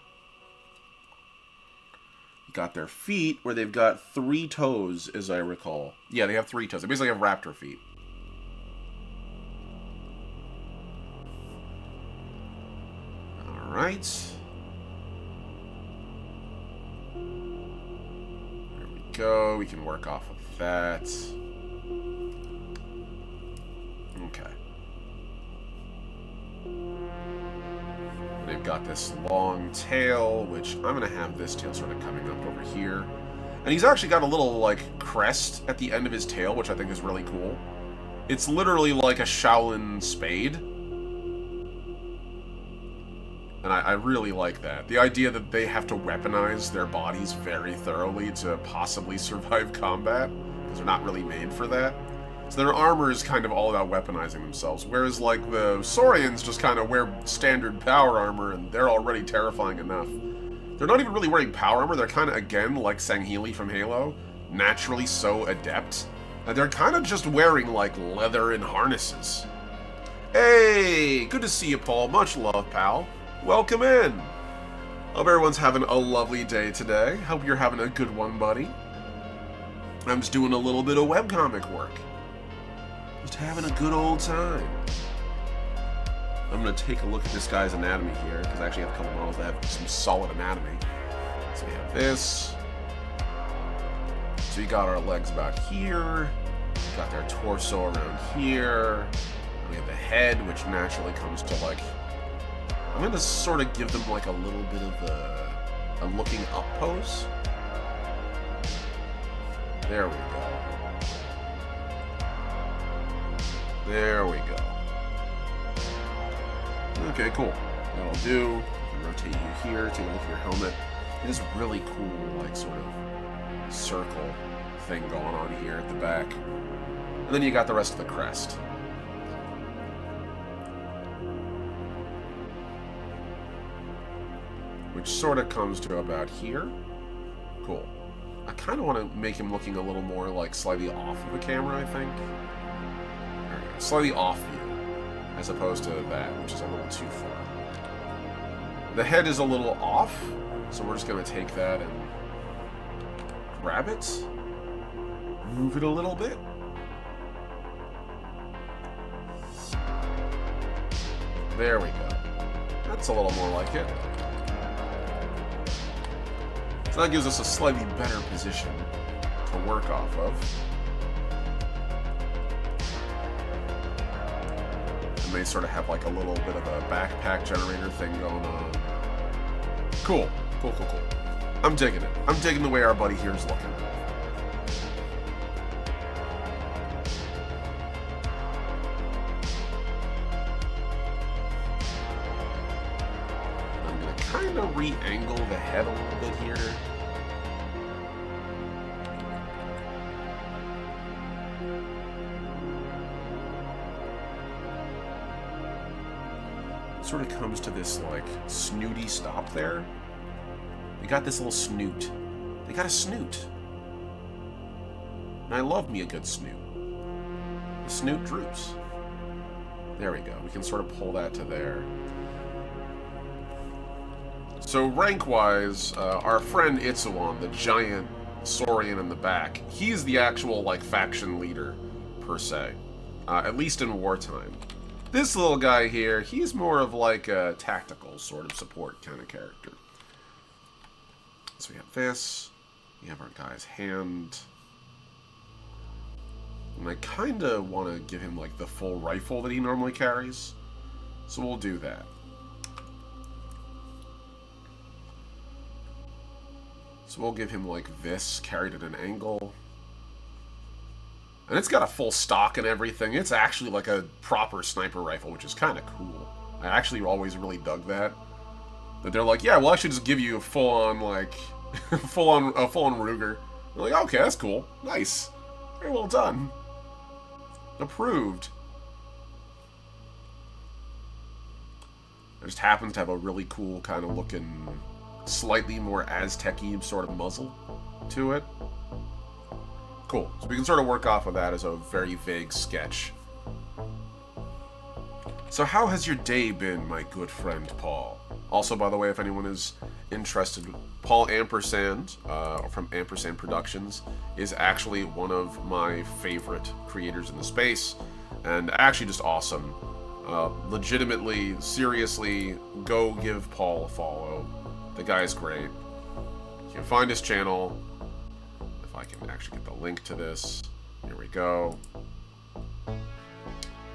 We got their feet, where they've got 3 toes, as I recall. Yeah, they have 3 toes. They basically have raptor feet. Alright. There we go. We can work off of that. Okay. They've got this long tail, which I'm going to have this tail sort of coming up over here. And he's actually got a little, like, crest at the end of his tail, which I think is really cool. It's literally like a Shaolin spade. And I really like that. The idea that they have to weaponize their bodies very thoroughly to possibly survive combat, because they're not really made for that. So their armor is kind of all about weaponizing themselves, whereas like the Saurians just kind of wear standard power armor and they're already terrifying enough. They're not even really wearing power armor, they're kind of, again, like Sangheili from Halo, naturally so adept. And they're kind of just wearing like leather and harnesses. Hey, good to see you, Paul. Much love, pal. Welcome in. Hope everyone's having a lovely day today. Hope you're having a good one, buddy. I'm just doing a little bit of webcomic work. Just having a good old time. I'm going to take a look at this guy's anatomy here, because I actually have a couple models that have some solid anatomy. So we have this. So we got our legs about here. We got their torso around here. We have the head, which naturally comes to like... I'm going to sort of give them like a little bit of a looking up pose. There we go. There we go. Okay, cool. That'll do. Rotate you here, take a look at your helmet. This really cool, like, sort of circle thing going on here at the back. And then you got the rest of the crest. Which sort of comes to about here. Cool. I kind of want to make him looking a little more, like, slightly off of the camera, I think. There we go. Slightly off view, as opposed to that, which is a little too far. The head is a little off, so we're just going to take that and grab it, move it a little bit. There we go. That's a little more like it. So that gives us a slightly better position to work off of. And they sort of have like a little bit of a backpack generator thing going on. Cool. Cool, cool, cool. I'm digging it. I'm digging the way our buddy here is looking. I'm going to kind of re-angle the head a little bit here. Sort of comes to this like snooty stop there. They got this little snoot. They got a snoot. And I love me a good snoot. The snoot droops. There we go. We can sort of pull that to there. So rank-wise, our friend Itsuwan, the giant Saurian in the back, he's the actual like faction leader per se, at least in wartime. This little guy here, he's more of like a tactical sort of support kind of character. So we have this. We have our guy's hand. And I kind of want to give him like the full rifle that he normally carries. So we'll do that. So we'll give him like this, carried at an angle. And it's got a full stock and everything. It's actually like a proper sniper rifle, which is kind of cool. I actually always really dug that. That they're like, yeah, we'll actually just give you a full-on, like, full-on Ruger. They're like, okay, that's cool. Nice. Very well done. Approved. It just happens to have a really cool kind of looking, slightly more Aztec-y sort of muzzle to it. Cool. So we can sort of work off of that as a very vague sketch. So how has your day been, my good friend Paul? Also, by the way, if anyone is interested, Paul Ampersand, from Ampersand Productions, is actually one of my favorite creators in the space, and actually just awesome. Legitimately, seriously, go give Paul a follow. The guy's great. You can find his channel. If I can actually get the link to this. Here we go.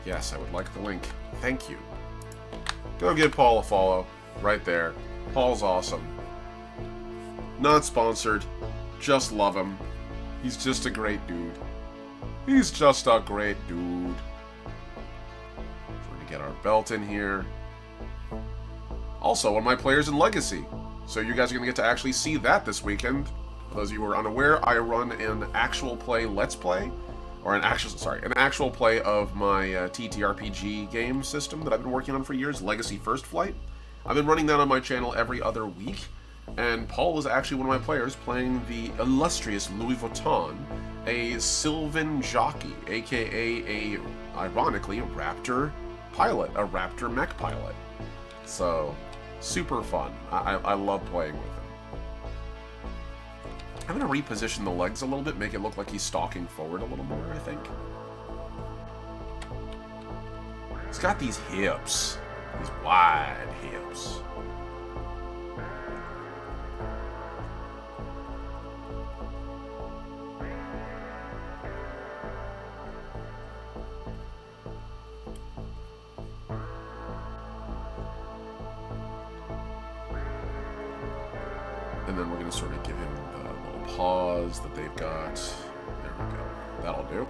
Yes, I would like the link. Thank you. Go give Paul a follow. Right there. Paul's awesome. Not sponsored. Just love him. He's just a great dude. He's just a great dude. So we're gonna get our belt in here. Also, one of my players in Legacy. So you guys are gonna get to actually see that this weekend. For those of you who are unaware, I run an actual play Let's Play or an actual play of my TTRPG game system that I've been working on for years, Legacy First Flight. I've been running that on my channel every other week, and Paul is actually one of my players playing the illustrious Louis Vuitton, a Sylvan jockey, aka ironically, a Raptor pilot, a Raptor mech pilot. So, super fun. I love playing with him. I'm going to reposition the legs a little bit, make it look like he's stalking forward a little more, I think. He's got these hips. These wide hips. And then we're going to sort of give him the little paws that they've got. There we go. That'll do.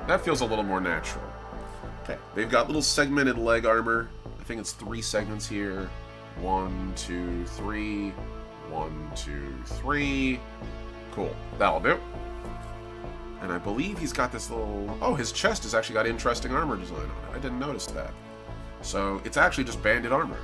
That feels a little more natural. Okay, they've got little segmented leg armor. I think it's 3 segments here. 1, 2, 3. 1, 2, 3. Cool. That'll do. And I believe he's got this little... Oh, his chest has actually got interesting armor design on it. I didn't notice that. So, it's actually just banded armor.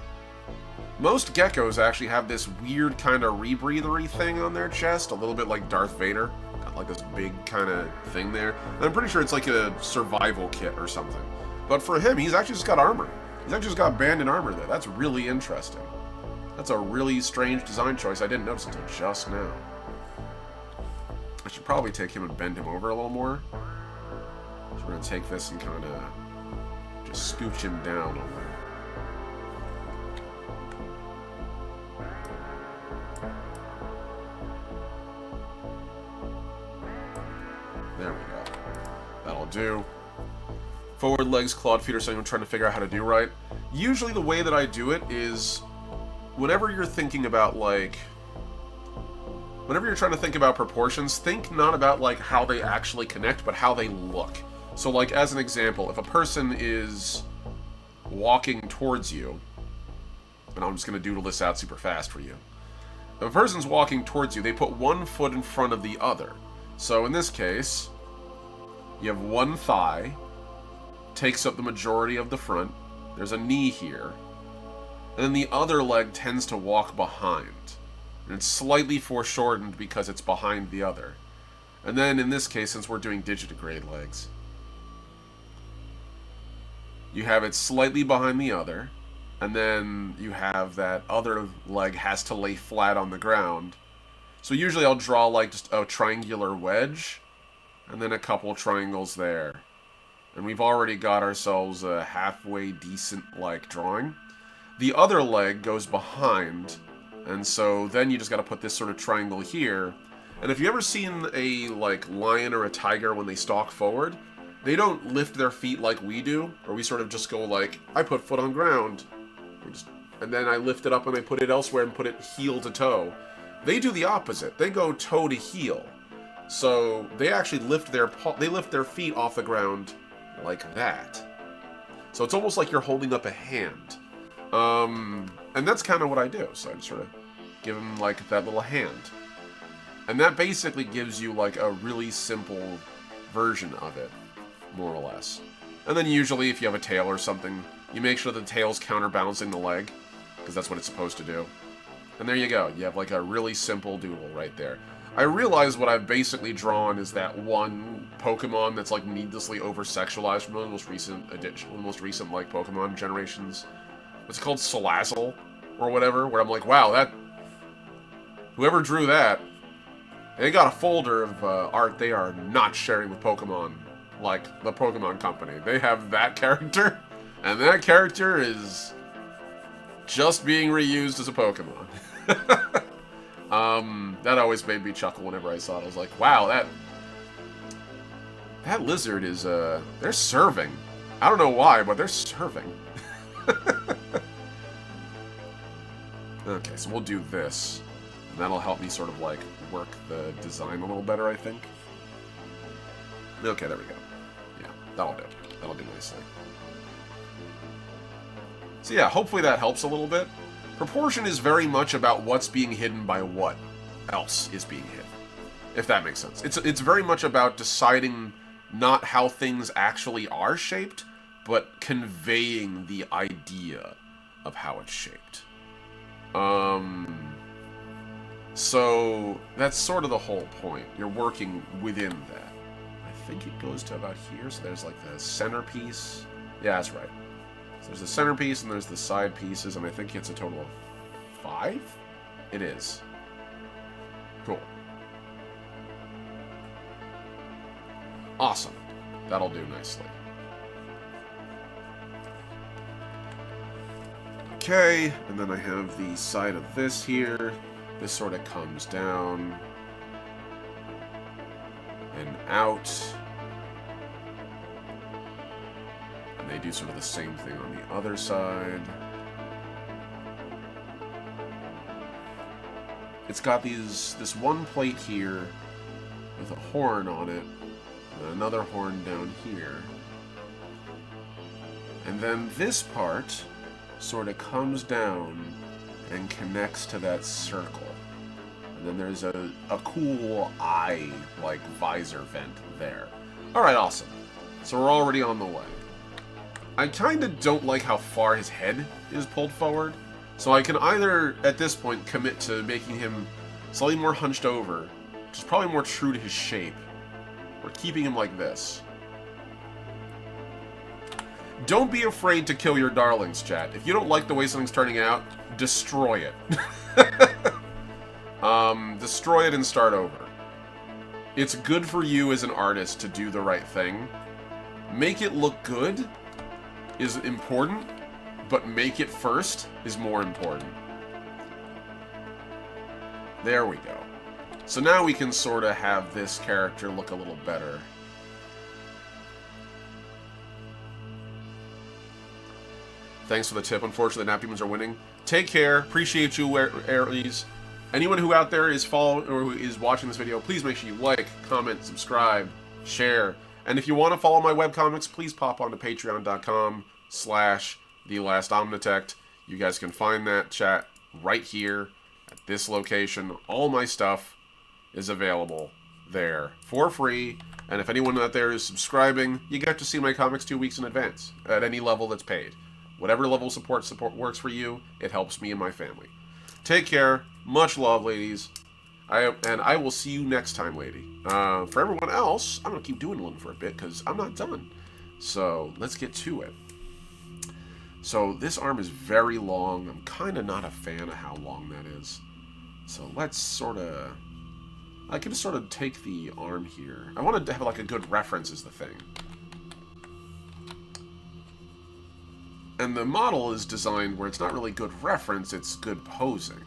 Most geckos actually have this weird kind of rebreathery thing on their chest, a little bit like Darth Vader. Got like this big kind of thing there. And I'm pretty sure it's like a survival kit or something. But for him, he's actually just got armor. He's actually just got banded armor there. That's really interesting. That's a really strange design choice I didn't notice until just now. I should probably take him and bend him over a little more. So we're going to take this and kind of just scooch him down a little. There we go. That'll do. Forward legs, clawed feet, or something I'm trying to figure out how to do right. Usually the way that I do it is, whenever you're thinking about, like... Whenever you're trying to think about proportions, think not about, like, how they actually connect, but how they look. So, like, as an example, if a person is walking towards you, and I'm just going to doodle this out super fast for you. If a person's walking towards you, they put one foot in front of the other. So in this case, you have one thigh, takes up the majority of the front, there's a knee here, and then the other leg tends to walk behind. And it's slightly foreshortened because it's behind the other. And then in this case, since we're doing digitigrade legs, you have it slightly behind the other, and then you have that other leg has to lay flat on the ground. So usually I'll draw like just a triangular wedge, and then a couple triangles there. And we've already got ourselves a halfway decent like drawing. The other leg goes behind, and so then you just got to put this sort of triangle here. And if you ever seen a like lion or a tiger when they stalk forward, they don't lift their feet like we do, or we sort of just go like, I put foot on ground, and then I lift it up and I put it elsewhere and put it heel to toe. They do the opposite. They go toe to heel. So they actually lift their feet off the ground like that. So it's almost like you're holding up a hand. And that's kind of what I do. So I just sort of give them like that little hand. And that basically gives you like a really simple version of it, more or less. And then usually if you have a tail or something, you make sure the tail's counterbalancing the leg, because that's what it's supposed to do. And there you go. You have like a really simple doodle right there. I realize what I've basically drawn is that one Pokemon that's like needlessly over-sexualized from one of the most recent edition, one of the most recent like Pokemon generations. It's called Salazzle or whatever, where I'm like, wow, that whoever drew that, they got a folder of art they are not sharing with Pokemon, like the Pokemon Company. They have that character, and that character is just being reused as a Pokemon. That always made me chuckle whenever I saw it. I was like, wow, that lizard is, they're serving. I don't know why, but they're serving. Okay, so we'll do this. And that'll help me sort of, like, work the design a little better, I think. Okay, there we go. Yeah, that'll do. That'll do nicely. So yeah, hopefully that helps a little bit. Proportion is very much about what's being hidden by what else is being hidden. if that makes sense. It's very much about deciding not how things actually are shaped, but conveying the idea of how it's shaped. So that's sort of the whole point. You're working within that. I think it goes to about here, so there's like the centerpiece. Yeah, that's right. So there's the centerpiece and there's the side pieces, and I think it's a total of 5? It is. Cool. Awesome. That'll do nicely. Okay, and then I have the side of this here. This sort of comes down and out. And they do sort of the same thing on the other side. It's got this one plate here with a horn on it, and another horn down here. And then this part sort of comes down and connects to that circle. And then there's a cool eye, like, visor vent there. Alright, awesome. So we're already on the way. I kind of don't like how far his head is pulled forward. So I can either, at this point, commit to making him slightly more hunched over, which is probably more true to his shape, or keeping him like this. Don't be afraid to kill your darlings, chat. If you don't like the way something's turning out, destroy it. Destroy it and start over. It's good for you as an artist to do the right thing. Make it look good is important, but make it first is more important. There we go. So now we can sort of have this character look a little better. Thanks for the tip. Unfortunately, the Nap Demons are winning. Take care. Appreciate you, Aries. Anyone who out there is following or who is watching this video, please make sure you like, comment, subscribe, share. And if you want to follow my webcomics, please pop on to patreon.com/TheLastOmnitect. You guys can find that chat right here at this location. All my stuff is available there for free. And if anyone out there is subscribing, you get to see my comics 2 weeks in advance at any level that's paid. Whatever level of support works for you, it helps me and my family. Take care. Much love, ladies. And I will see you next time, lady. For everyone else, I'm going to keep doing one for a bit because I'm not done. So let's get to it. So this arm is very long. I'm kind of not a fan of how long that is. So let's sort of... I can sort of take the arm here. I wanted to have like a good reference is the thing. And the model is designed where it's not really good reference, it's good posing.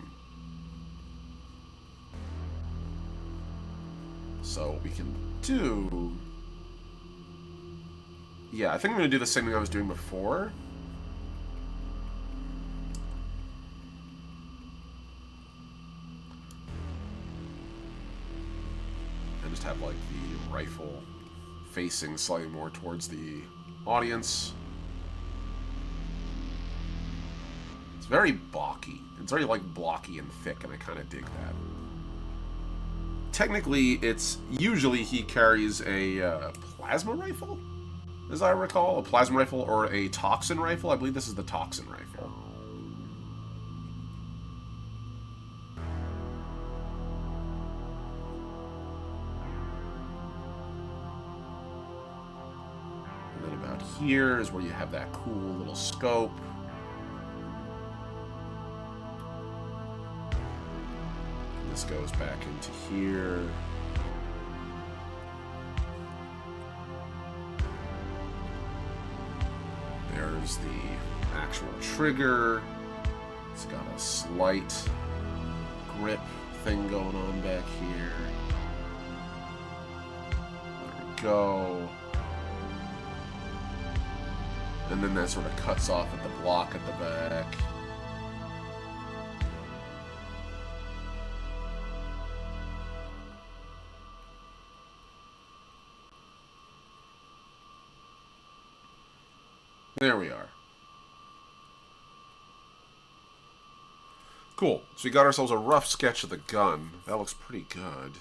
So what we can do... Yeah, I think I'm going to do the same thing I was doing before. And just have, like, the rifle facing slightly more towards the audience. It's very blocky. It's very, like, blocky and thick, and I kind of dig that. Technically, it's... Usually he carries a plasma rifle, as I recall. A plasma rifle or a toxin rifle. I believe this is the toxin rifle. And then about here is where you have that cool little scope. This goes back into here. There's the actual trigger. It's got a slight grip thing going on back here. There we go. And then that sort of cuts off at the block at the back. There we are. Cool. So we got ourselves a rough sketch of the gun. That looks pretty good.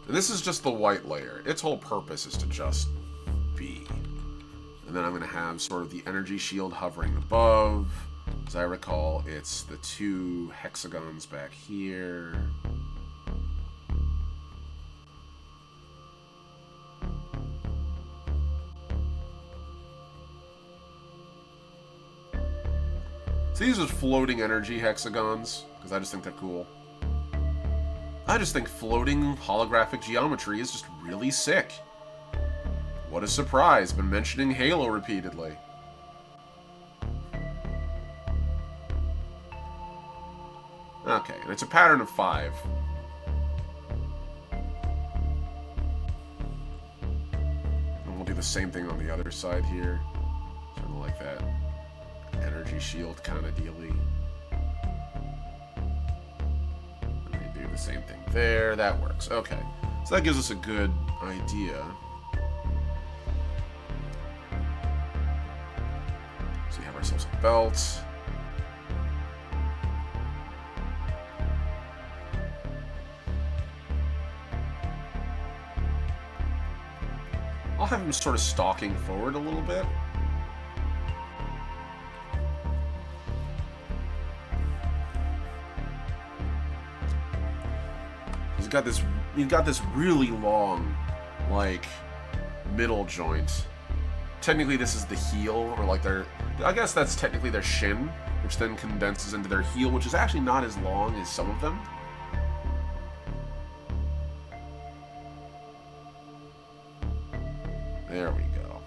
And this is just the white layer. Its whole purpose is to just be. And then I'm going to have sort of the energy shield hovering above. As I recall, it's the 2 hexagons back here. So these are floating energy hexagons, because I just think they're cool. I just think floating holographic geometry is just really sick. What a surprise, been mentioning Halo repeatedly. Okay, and it's a pattern of 5. And we'll do the same thing on the other side here. Sort of like that energy shield kind of dealy. The same thing there. That works. Okay. So that gives us a good idea. So we have ourselves a belt. I'll have him sort of stalking forward a little bit. He's got this really long, like, middle joint. Technically, this is the heel, or like I guess that's technically their shin, which then condenses into their heel, which is actually not as long as some of them. There we go.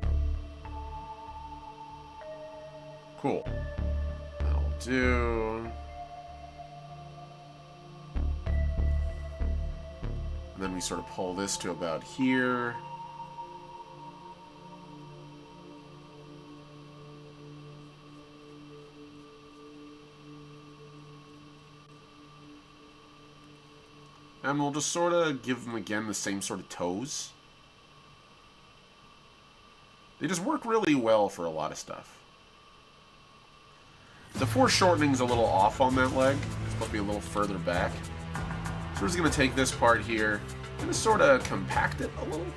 Cool. That'll do. And then we sort of pull this to about here. And we'll just sort of give them again the same sort of toes. They just work really well for a lot of stuff. The foreshortening's a little off on that leg. It's supposed to be a little further back. So we're just going to take this part here and just sort of compact it a little.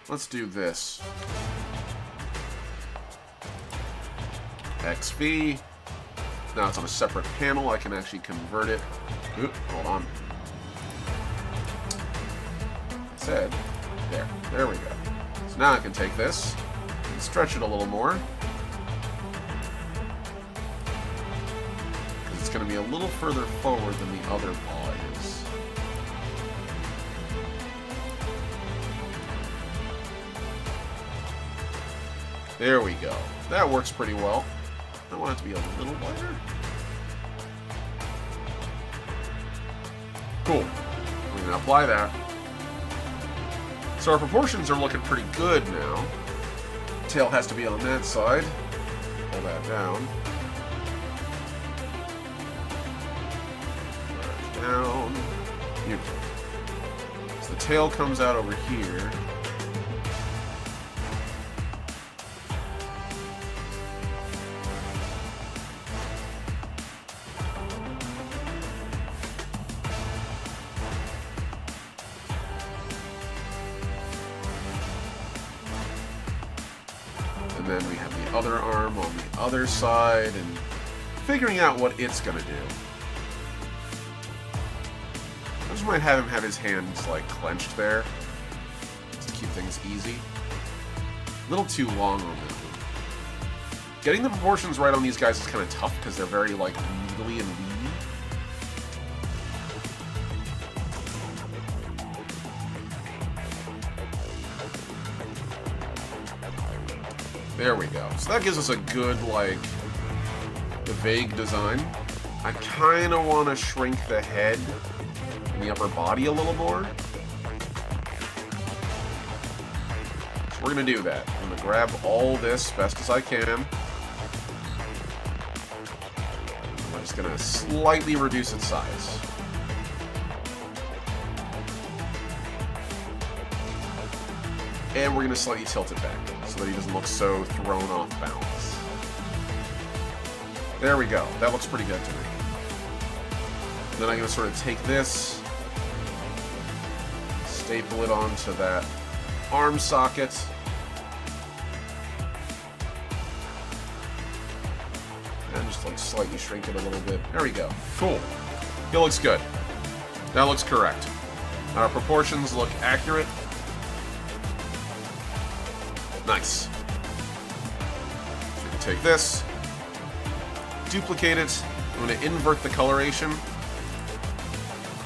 Let's do this. XV. Now it's on a separate panel. I can actually convert it. Oop, hold on. I said, there we go. So now I can take this and stretch it a little more. Because it's going to be a little further forward than the other paw is. There we go. That works pretty well. I want it to be a little wider. Cool. I'm going to apply that. So our proportions are looking pretty good now. Tail has to be on that side. Pull that down. Down. Beautiful. So the tail comes out over here. And then we have the other arm on the other side, and figuring out what it's gonna do. I just might have him have his hands like clenched there, just to keep things easy. A little too long on that one. Getting the proportions right on these guys is kind of tough because they're very like needly and weedy. There we go. So that gives us a good, like, the vague design. I kind of want to shrink the head and the upper body a little more. So we're going to do that. I'm going to grab all this best as I can. I'm just going to slightly reduce its size. And we're going to slightly tilt it back so that he doesn't look so thrown off balance. There we go. That looks pretty good to me. Then I'm going to sort of take this, staple it onto that arm socket. And just like slightly shrink it a little bit. There we go. Cool. It looks good. That looks correct. Our proportions look accurate. Nice. So we can take this, duplicate it. I'm going to invert the coloration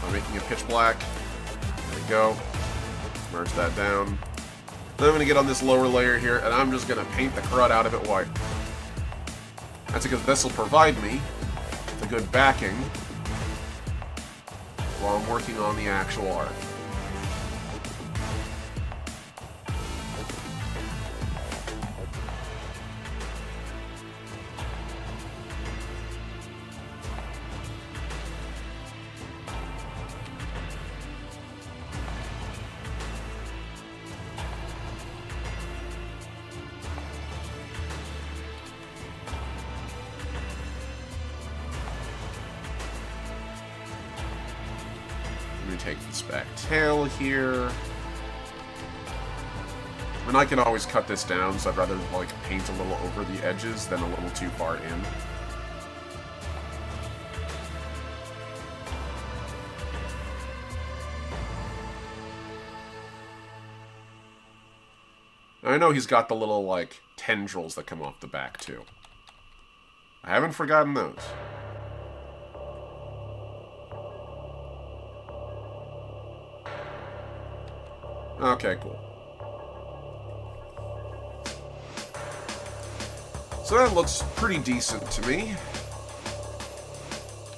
by making it pitch black. There we go. Merge that down. Then I'm going to get on this lower layer here, and I'm just going to paint the crud out of it white. That's because this will provide me with a good backing while I'm working on the actual art. Take this back tail here. And I can always cut this down, so I'd rather like paint a little over the edges than a little too far in. I know he's got the little like tendrils that come off the back too. I haven't forgotten those. Okay, cool. So that looks pretty decent to me.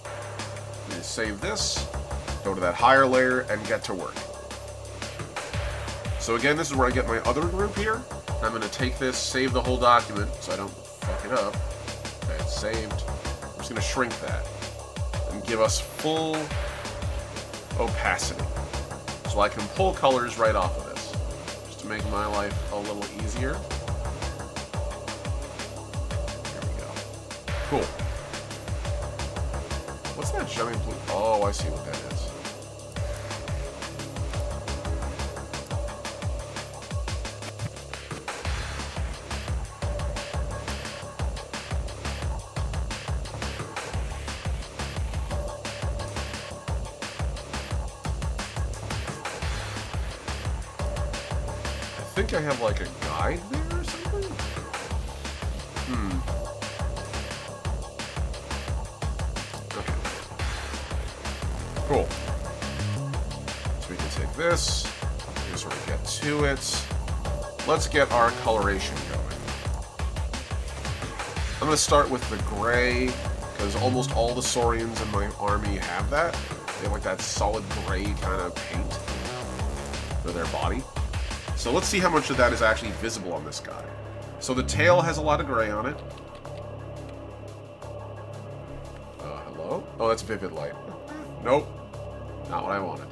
I'm going to save this, go to that higher layer, and get to work. So again, this is where I get my other group here. I'm going to take this, save the whole document, so I don't fuck it up. Okay, it's saved. I'm just going to shrink that and give us full opacity. So I can pull colors right off of this, just to make my life a little easier. There we go. Cool. What's that giant blue? Oh, I see what that is. I think I have like a guide there or something? Okay. Cool. So we can take this, and sort of get to it. Let's get our coloration going. I'm going to start with the gray, because almost all the Saurians in my army have that. They have like that solid gray kind of paint for their body. So let's see how much of that is actually visible on this guy. So the tail has a lot of gray on it. Hello? Oh, that's vivid light. Nope. Not what I wanted.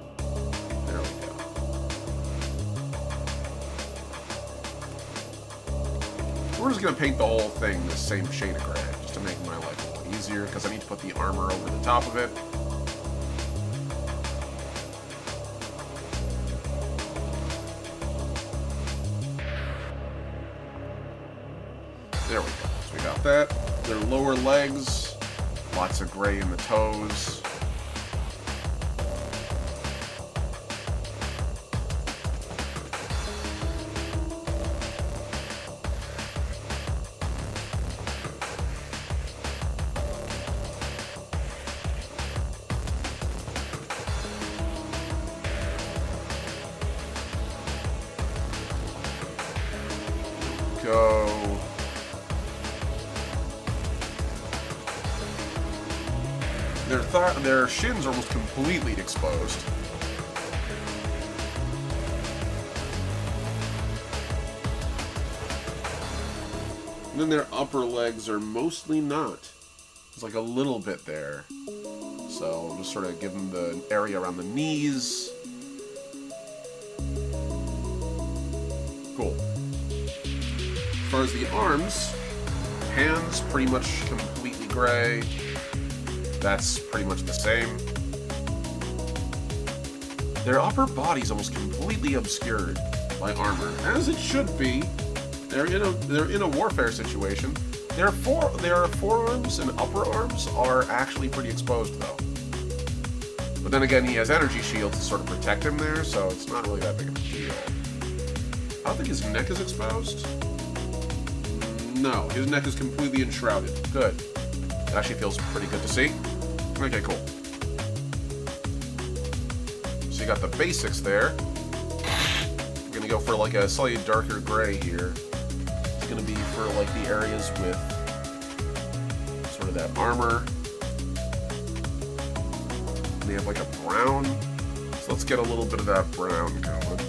There we go. We're just going to paint the whole thing the same shade of gray, just to make my life a little easier, because I need to put the armor over the top of it. There we go. So we got that. Their lower legs, lots of gray in the toes. Go. Their shins are almost completely exposed. And then their upper legs are mostly not. There's like a little bit there. So I'll just sort of give them the area around the knees. Cool. As far as the arms, hands pretty much completely gray. That's pretty much the same. Their upper body's almost completely obscured by armor, as it should be. They're in a warfare situation. Their forearms and upper arms are actually pretty exposed, though. But then again, he has energy shields to sort of protect him there, so it's not really that big of a deal. I don't think his neck is exposed. No, his neck is completely enshrouded. Good. It actually feels pretty good to see. Okay, cool. So you got the basics there. We're gonna go for like a slightly darker gray here. It's gonna be for like the areas with sort of that armor. And they have like a brown. So let's get a little bit of that brown going.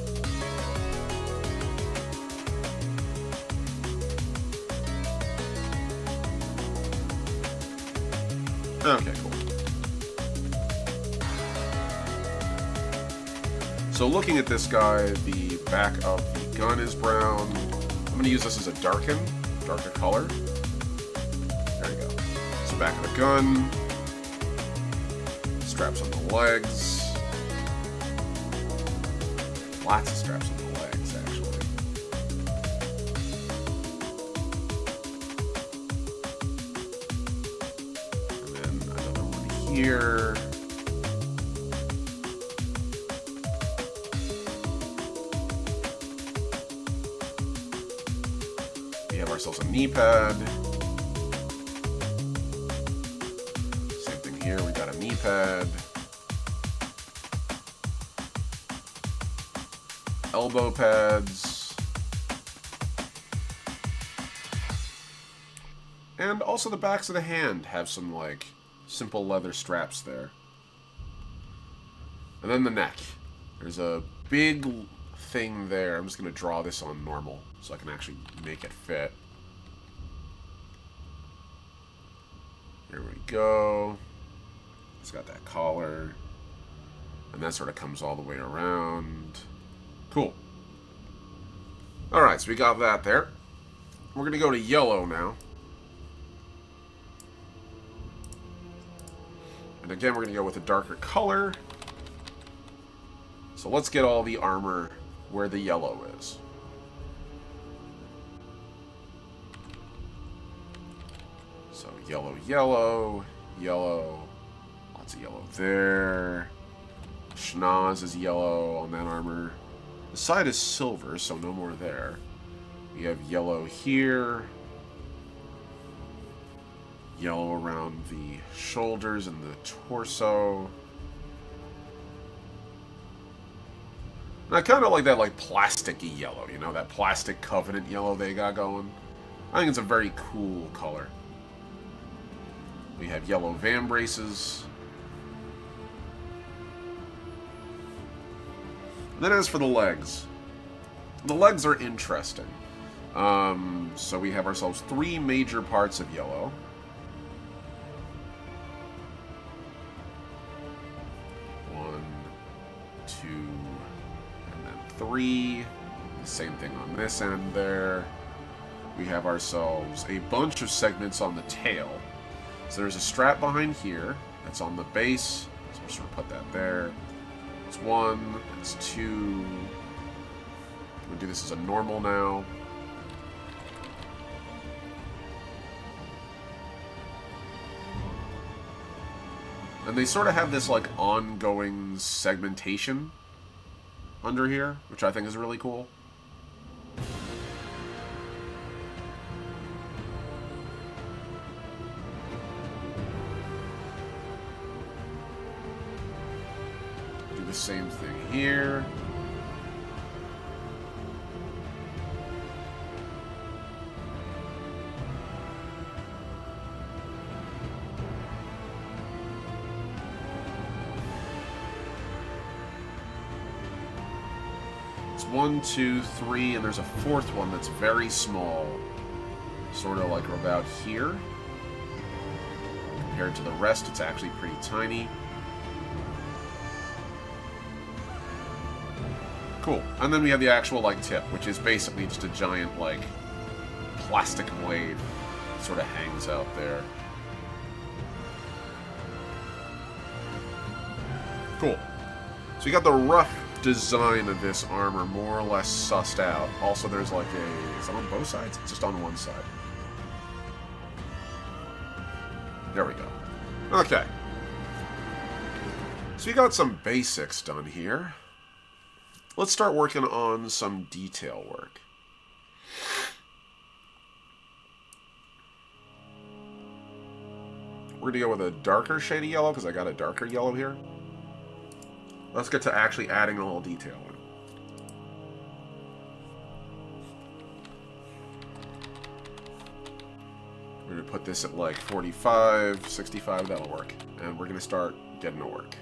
Okay, cool. So looking at this guy, the back of the gun is brown. I'm going to use this as a darker color. There you go. So back of the gun. Straps on the legs. Lots of straps on the legs, actually. And then another one here. We have ourselves a knee pad. Same thing here, we got a knee pad. Elbow pads. And also the backs of the hand have some, like, simple leather straps there. And then the neck. There's a big thing there. I'm just going to draw this on normal so I can actually make it fit. Here we go. It's got that collar. And that sort of comes all the way around. Cool. Alright, so we got that there. We're going to go to yellow now. And again, we're going to go with a darker color. So let's get all the armor where the yellow is. So yellow, yellow, yellow. Lots of yellow there. Schnoz is yellow on that armor. The side is silver, so no more there. We have yellow here. Yellow around the shoulders and the torso. And I kind of like that, like, plasticky yellow, you know, that plastic Covenant yellow they got going. I think it's a very cool color. We have yellow vambraces. And then as for the legs are interesting. So we have ourselves 3 major parts of yellow. One, 2, and then 3. The same thing on this end there. We have ourselves a bunch of segments on the tail. So there's a strap behind here that's on the base. So I'm just going to put that there. It's 1, it's 2. I'm going to do this as a normal now. And they sort of have this, like, ongoing segmentation under here, which I think is really cool. Do the same thing here. It's 1, 2, 3, and there's a 4th one that's very small. Sort of like about here. Compared to the rest, it's actually pretty tiny. Cool. And then we have the actual, like, tip, which is basically just a giant, like, plastic blade that sort of hangs out there. Cool. So you got the rough design of this armor more or less sussed out. Also, there's like a... Is it on both sides? It's just on one side. There we go. Okay. So you got some basics done here. Let's start working on some detail work. We're going to go with a darker shade of yellow because I got a darker yellow here. Let's get to actually adding a little detail in. We're going to put this at like 45, 65, that'll work. And we're going to start getting to work.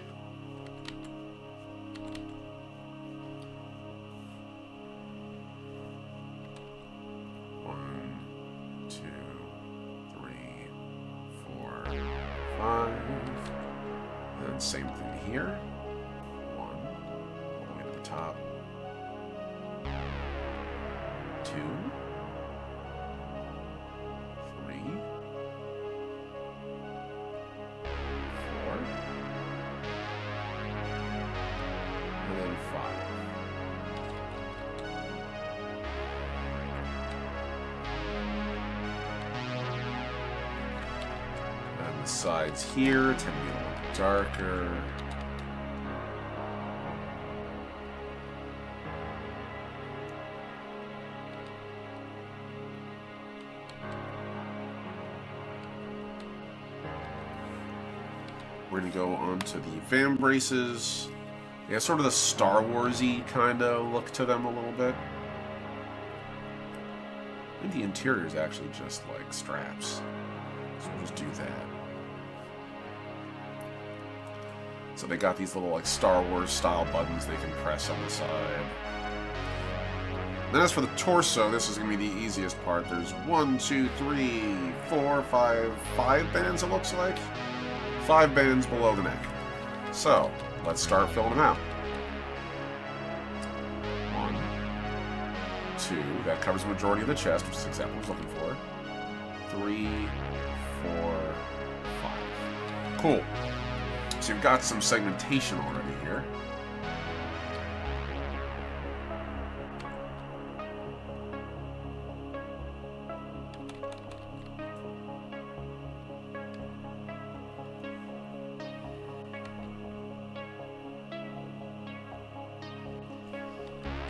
Same thing here. 1, all the way to the top. 2, 3, 4, and then 5. And the sides here tend to be a little darker. We're going to go on to the van braces. They have sort of the Star Wars-y kind of look to them a little bit. I think the interior is actually just like straps. So we'll just do that. So they got these little like Star Wars style buttons they can press on the side. And then as for the torso, this is going to be the easiest part. There's 1, 2, 3, 4, 5 bands it looks like. 5 bands below the neck. So let's start filling them out. 1, 2, that covers the majority of the chest, which is exactly what I was looking for. 3, 4, 5. Cool. So you've got some segmentation already here.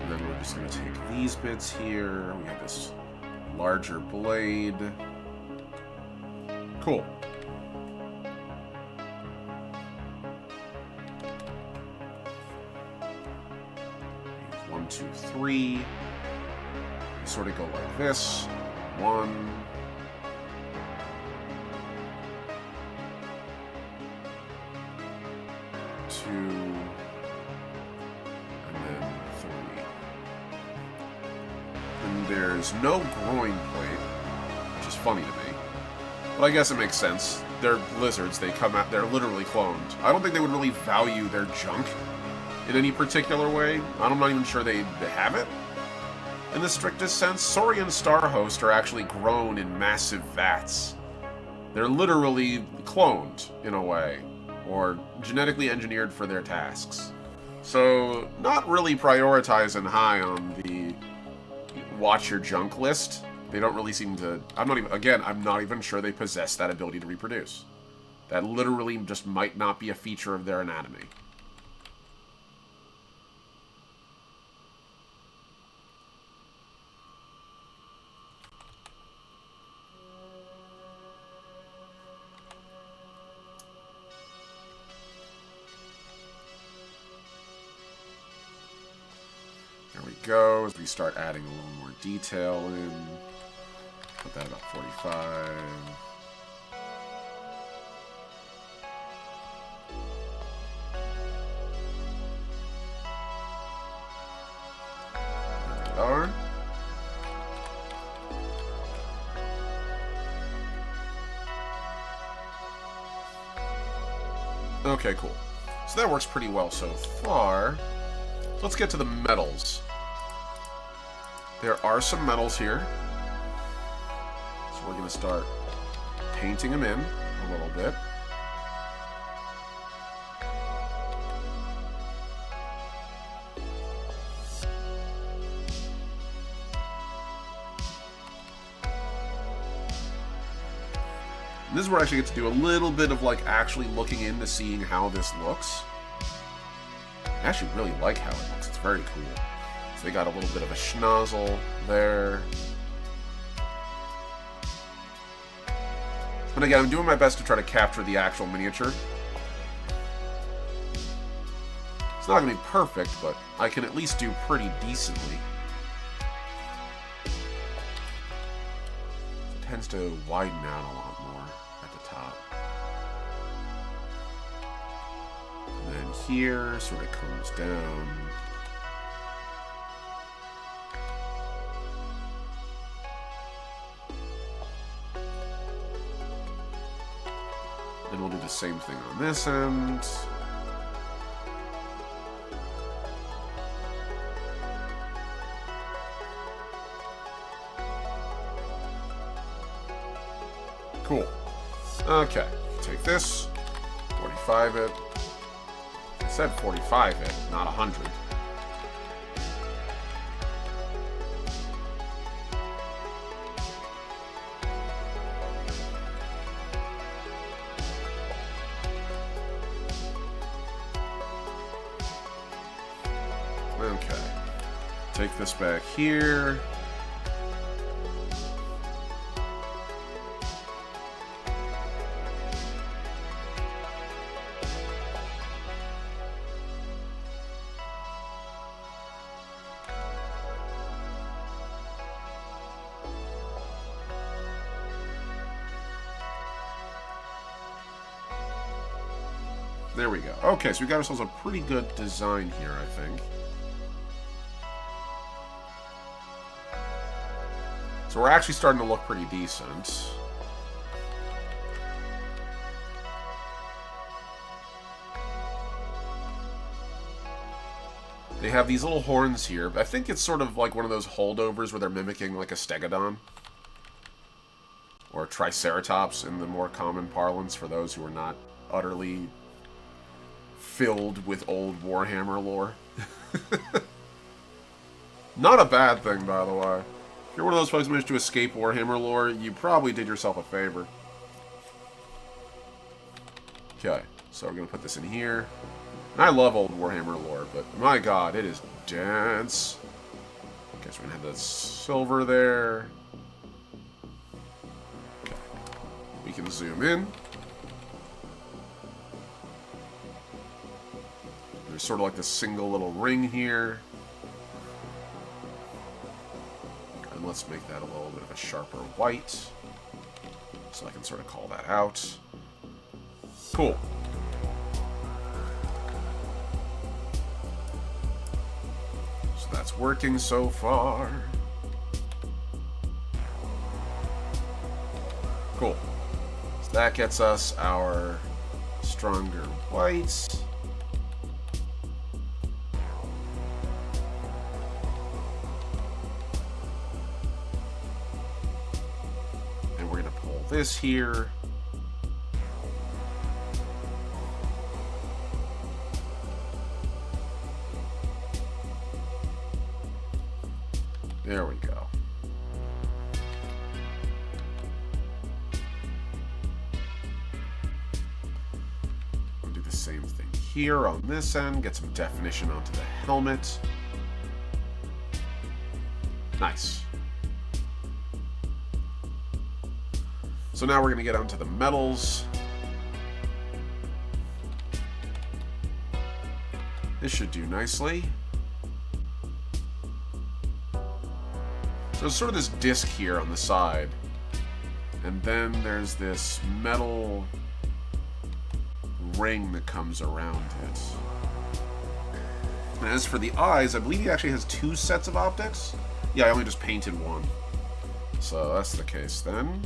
And then we're just going to take these bits here. We have this larger blade. Cool. 1, 2, 3. You sort of go like this. 1. 2. And then 3. And there's no groin plate, which is funny to me. But I guess it makes sense. They're lizards. They come out. They're literally cloned. I don't think they would really value their junk in any particular way. I'm not even sure they have it in the strictest sense. Saurian Starhost are actually grown in massive vats. They're literally cloned in a way, or genetically engineered for their tasks. So not really prioritizing high on the watch your junk list. They don't really seem to... I'm not even sure they possess that ability to reproduce. That literally just might not be a feature of their anatomy. There we go, as we start adding a little more detail in. Put that about 45. There we are. Okay, cool. So that works pretty well so far. let's get to the metals. There are some metals here. So we're going to start painting them in a little bit. And this is where I actually get to do a little bit of like actually looking into seeing how this looks. I actually really like how it looks. It's very cool. So they got a little bit of a schnozzle there. And again, I'm doing my best to try to capture the actual miniature. It's not going to be perfect, but I can at least do pretty decently. It tends to widen out a lot more at the top. And then here sort of comes down. Then we'll do the same thing on this end. Cool. Okay, take this, 45 it. I said 45 it, not 100. Okay, take this back here. There we go. Okay, so we got ourselves a pretty good design here, I think. So we're actually starting to look pretty decent. They have these little horns here. I think it's sort of like one of those holdovers where they're mimicking like a stegodon. Or a triceratops in the more common parlance for those who are not utterly filled with old Warhammer lore. Not a bad thing, by the way. If you're one of those folks who managed to escape Warhammer lore, you probably did yourself a favor. Okay, so we're going to put this in here. And I love old Warhammer lore, but my god, it is dense. Okay, so we're going to have the silver there. Okay. We can zoom in. There's sort of like this single little ring here. And let's make that a little bit of a sharper white. So I can sort of call that out. Cool. So that's working so far. Cool. So that gets us our stronger whites. This here. There we go. We'll do the same thing here on this end. Get some definition onto the helmet. Nice. So now we're going to get onto the metals. This should do nicely. So there's sort of this disc here on the side. And then there's this metal ring that comes around it. And as for the eyes, I believe he actually has 2 sets of optics. Yeah, I only just painted one. So that's the case then.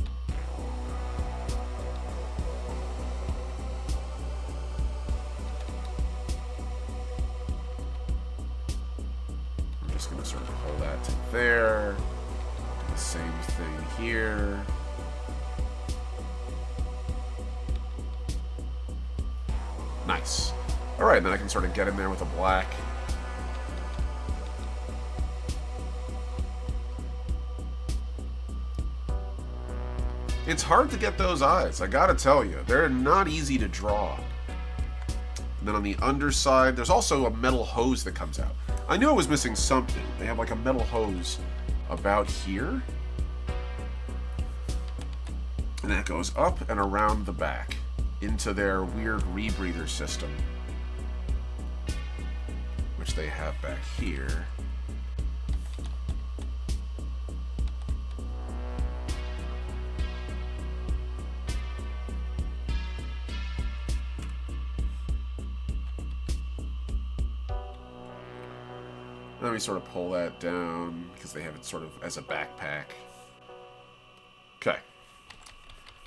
going to sort of pull that to there. The same thing here. Nice. Alright, then I can sort of get in there with a black. It's hard to get those eyes, I gotta tell you. They're not easy to draw. And then on the underside, there's also a metal hose that comes out. I knew I was missing something. They have like a metal hose about here. And that goes up and around the back into their weird rebreather system, which they have back here. Let me sort of pull that down because they have it sort of as a backpack. Okay.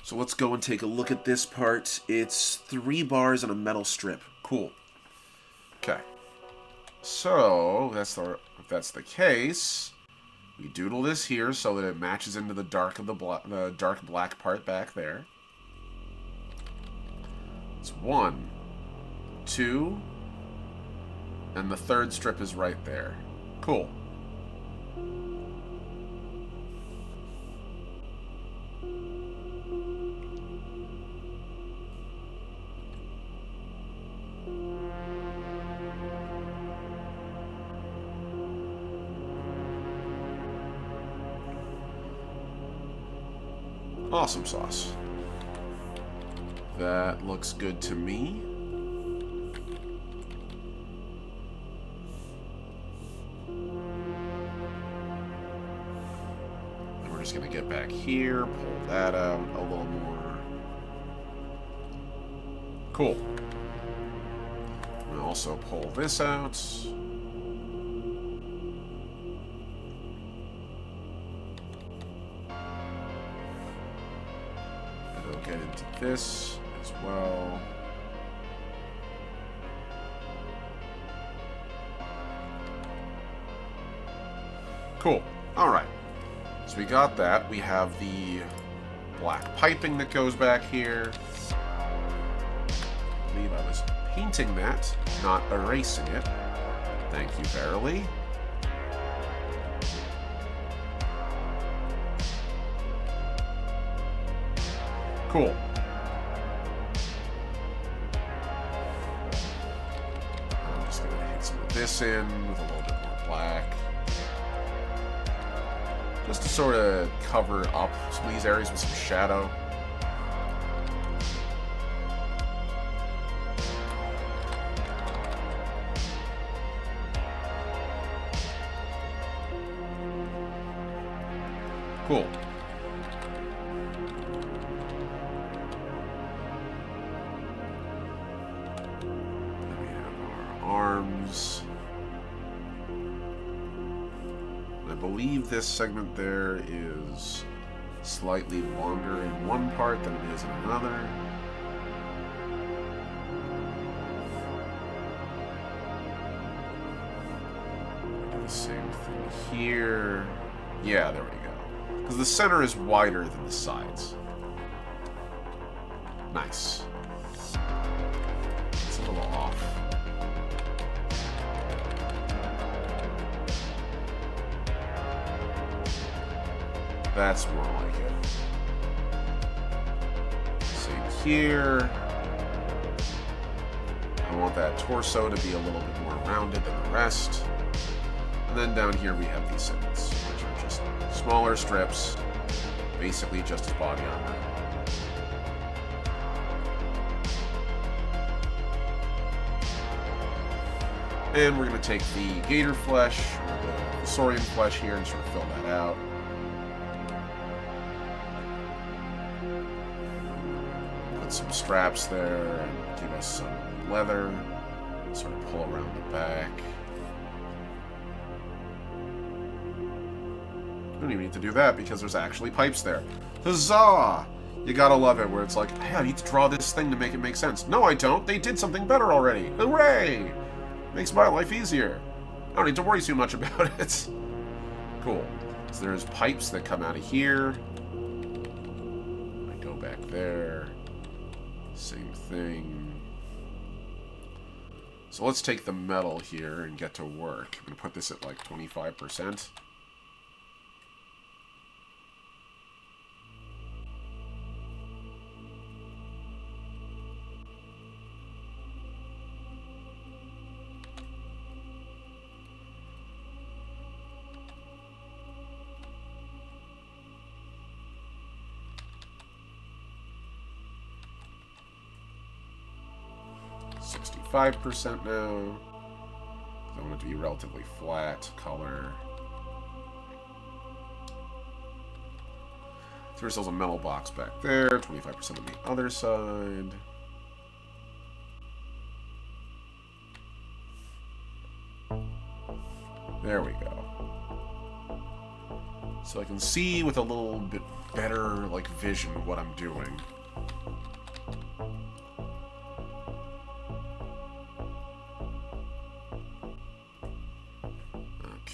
So let's go and take a look at this part. It's 3 bars and a metal strip. Cool. Okay. So if that's the case, we doodle this here so that it matches into the dark black part back there. It's 1, 2, and the 3rd strip is right there. Cool. Awesome sauce. That looks good to me. And we're just going to get back here, pull that out a little more. Cool. And also pull this out. Get into this as well. Cool. Alright. So we got that. We have the black piping that goes back here. I believe I was painting that, not erasing it. Thank you, Verily. Cool. I'm just going to hit some of this in with a little bit more black. Just to sort of cover up some of these areas with some shadow. Cool. Arms. I believe this segment there is slightly longer in one part than it is in another. Do the same thing here. Yeah, there we go. Because the center is wider than the sides. Nice. It's a little off. That's more like it. Same here. I want that torso to be a little bit more rounded than the rest. And then down here we have these segments, which are just smaller strips, basically just as body armor. And we're going to take the gator flesh, or the saurian flesh here, and sort of fill that out. Some straps there and give us some leather, sort of pull around the back. Don't even need to do that because there's actually pipes there. Huzzah! You gotta love it where it's like, hey, I need to draw this thing to make it make sense. No, I don't. They did something better already. Hooray! Makes my life easier. I don't need to worry too much about it. Cool. So there's pipes that come out of here. I go back there. Same thing. So let's take the metal here and get to work. I'm going to put this at like 25%. .5% now. I want it to be relatively flat color. So there's also a metal box back there. 25% on the other side. There we go. So I can see with a little bit better like vision what I'm doing.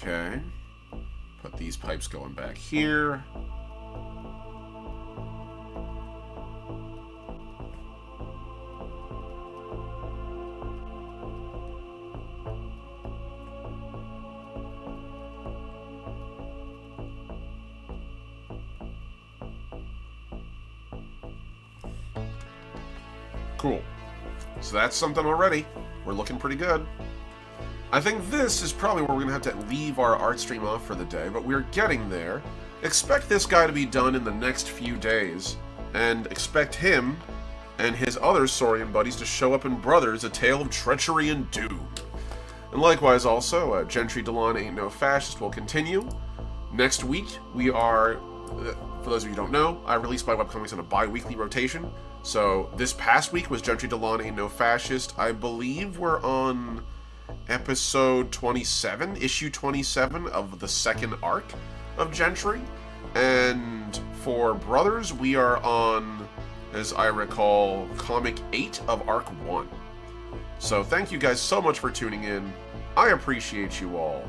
Okay, put these pipes going back here. Cool. So that's something already. We're looking pretty good. I think this is probably where we're going to have to leave our art stream off for the day, but we're getting there. Expect this guy to be done in the next few days, and expect him and his other Saurian buddies to show up in Brothers, A Tale of Treachery and Doom. And likewise also, Gentry, Dolaan, Ain't No Fascist will continue. Next week, we are, for those of you who don't know, I release my webcomics on a bi-weekly rotation. So this past week was Gentry, Dolaan, Ain't No Fascist. I believe we're on episode 27, issue 27 of the second arc of Gentry. And for Brothers, we are on, as I recall, comic 8 of arc 1. So thank you guys so much for tuning in. I appreciate you all.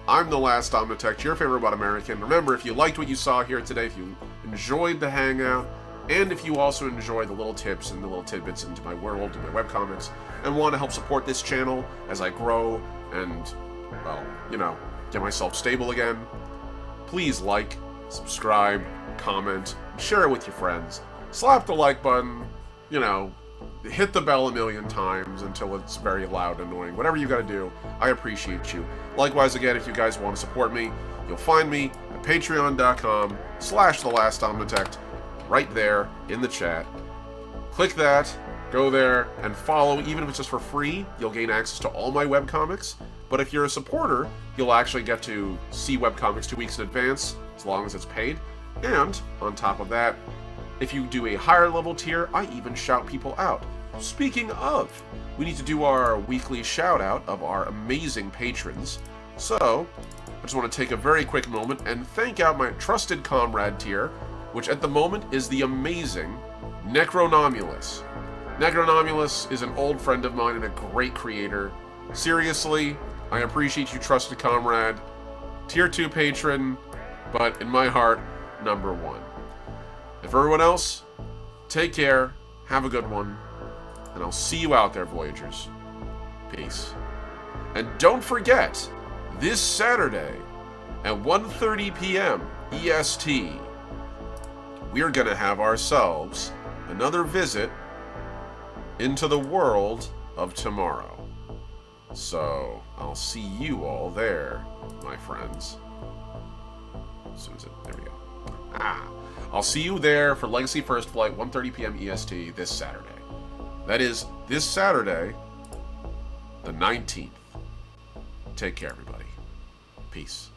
I'm the Last Omnitech, your favorite robot American. Remember, if you liked what you saw here today, if you enjoyed the hangout, and if you also enjoy the little tips and the little tidbits into my world and my webcomics, and want to help support this channel as I grow and, well, you know, get myself stable again, please like, subscribe, comment, share it with your friends, slap the like button, you know, hit the bell a million times until it's very loud and annoying. Whatever you gotta do, I appreciate you. Likewise, again, if you guys want to support me, you'll find me at patreon.com/thelastomnitect, right there in the chat. Click that, go there, and follow. Even if it's just for free, you'll gain access to all my webcomics. But if you're a supporter, you'll actually get to see webcomics 2 weeks in advance, as long as it's paid. And, on top of that, if you do a higher level tier, I even shout people out. Speaking of, we need to do our weekly shout out of our amazing patrons. So, I just want to take a very quick moment and thank out my trusted comrade tier, which at the moment is the amazing Necronomulus. Necronomulus is an old friend of mine and a great creator. Seriously, I appreciate you, trusted comrade. Tier 2 patron, but in my heart, number 1. And for everyone else, take care, have a good one, and I'll see you out there, Voyagers. Peace. And don't forget, this Saturday at 1:30 p.m. EST, we're going to have ourselves another visit into the world of tomorrow. So, I'll see you all there, my friends. So is it? There we go. I'll see you there for Legacy First Flight, 1:30 p.m. EST this Saturday. That is, this Saturday, the 19th. Take care, everybody. Peace.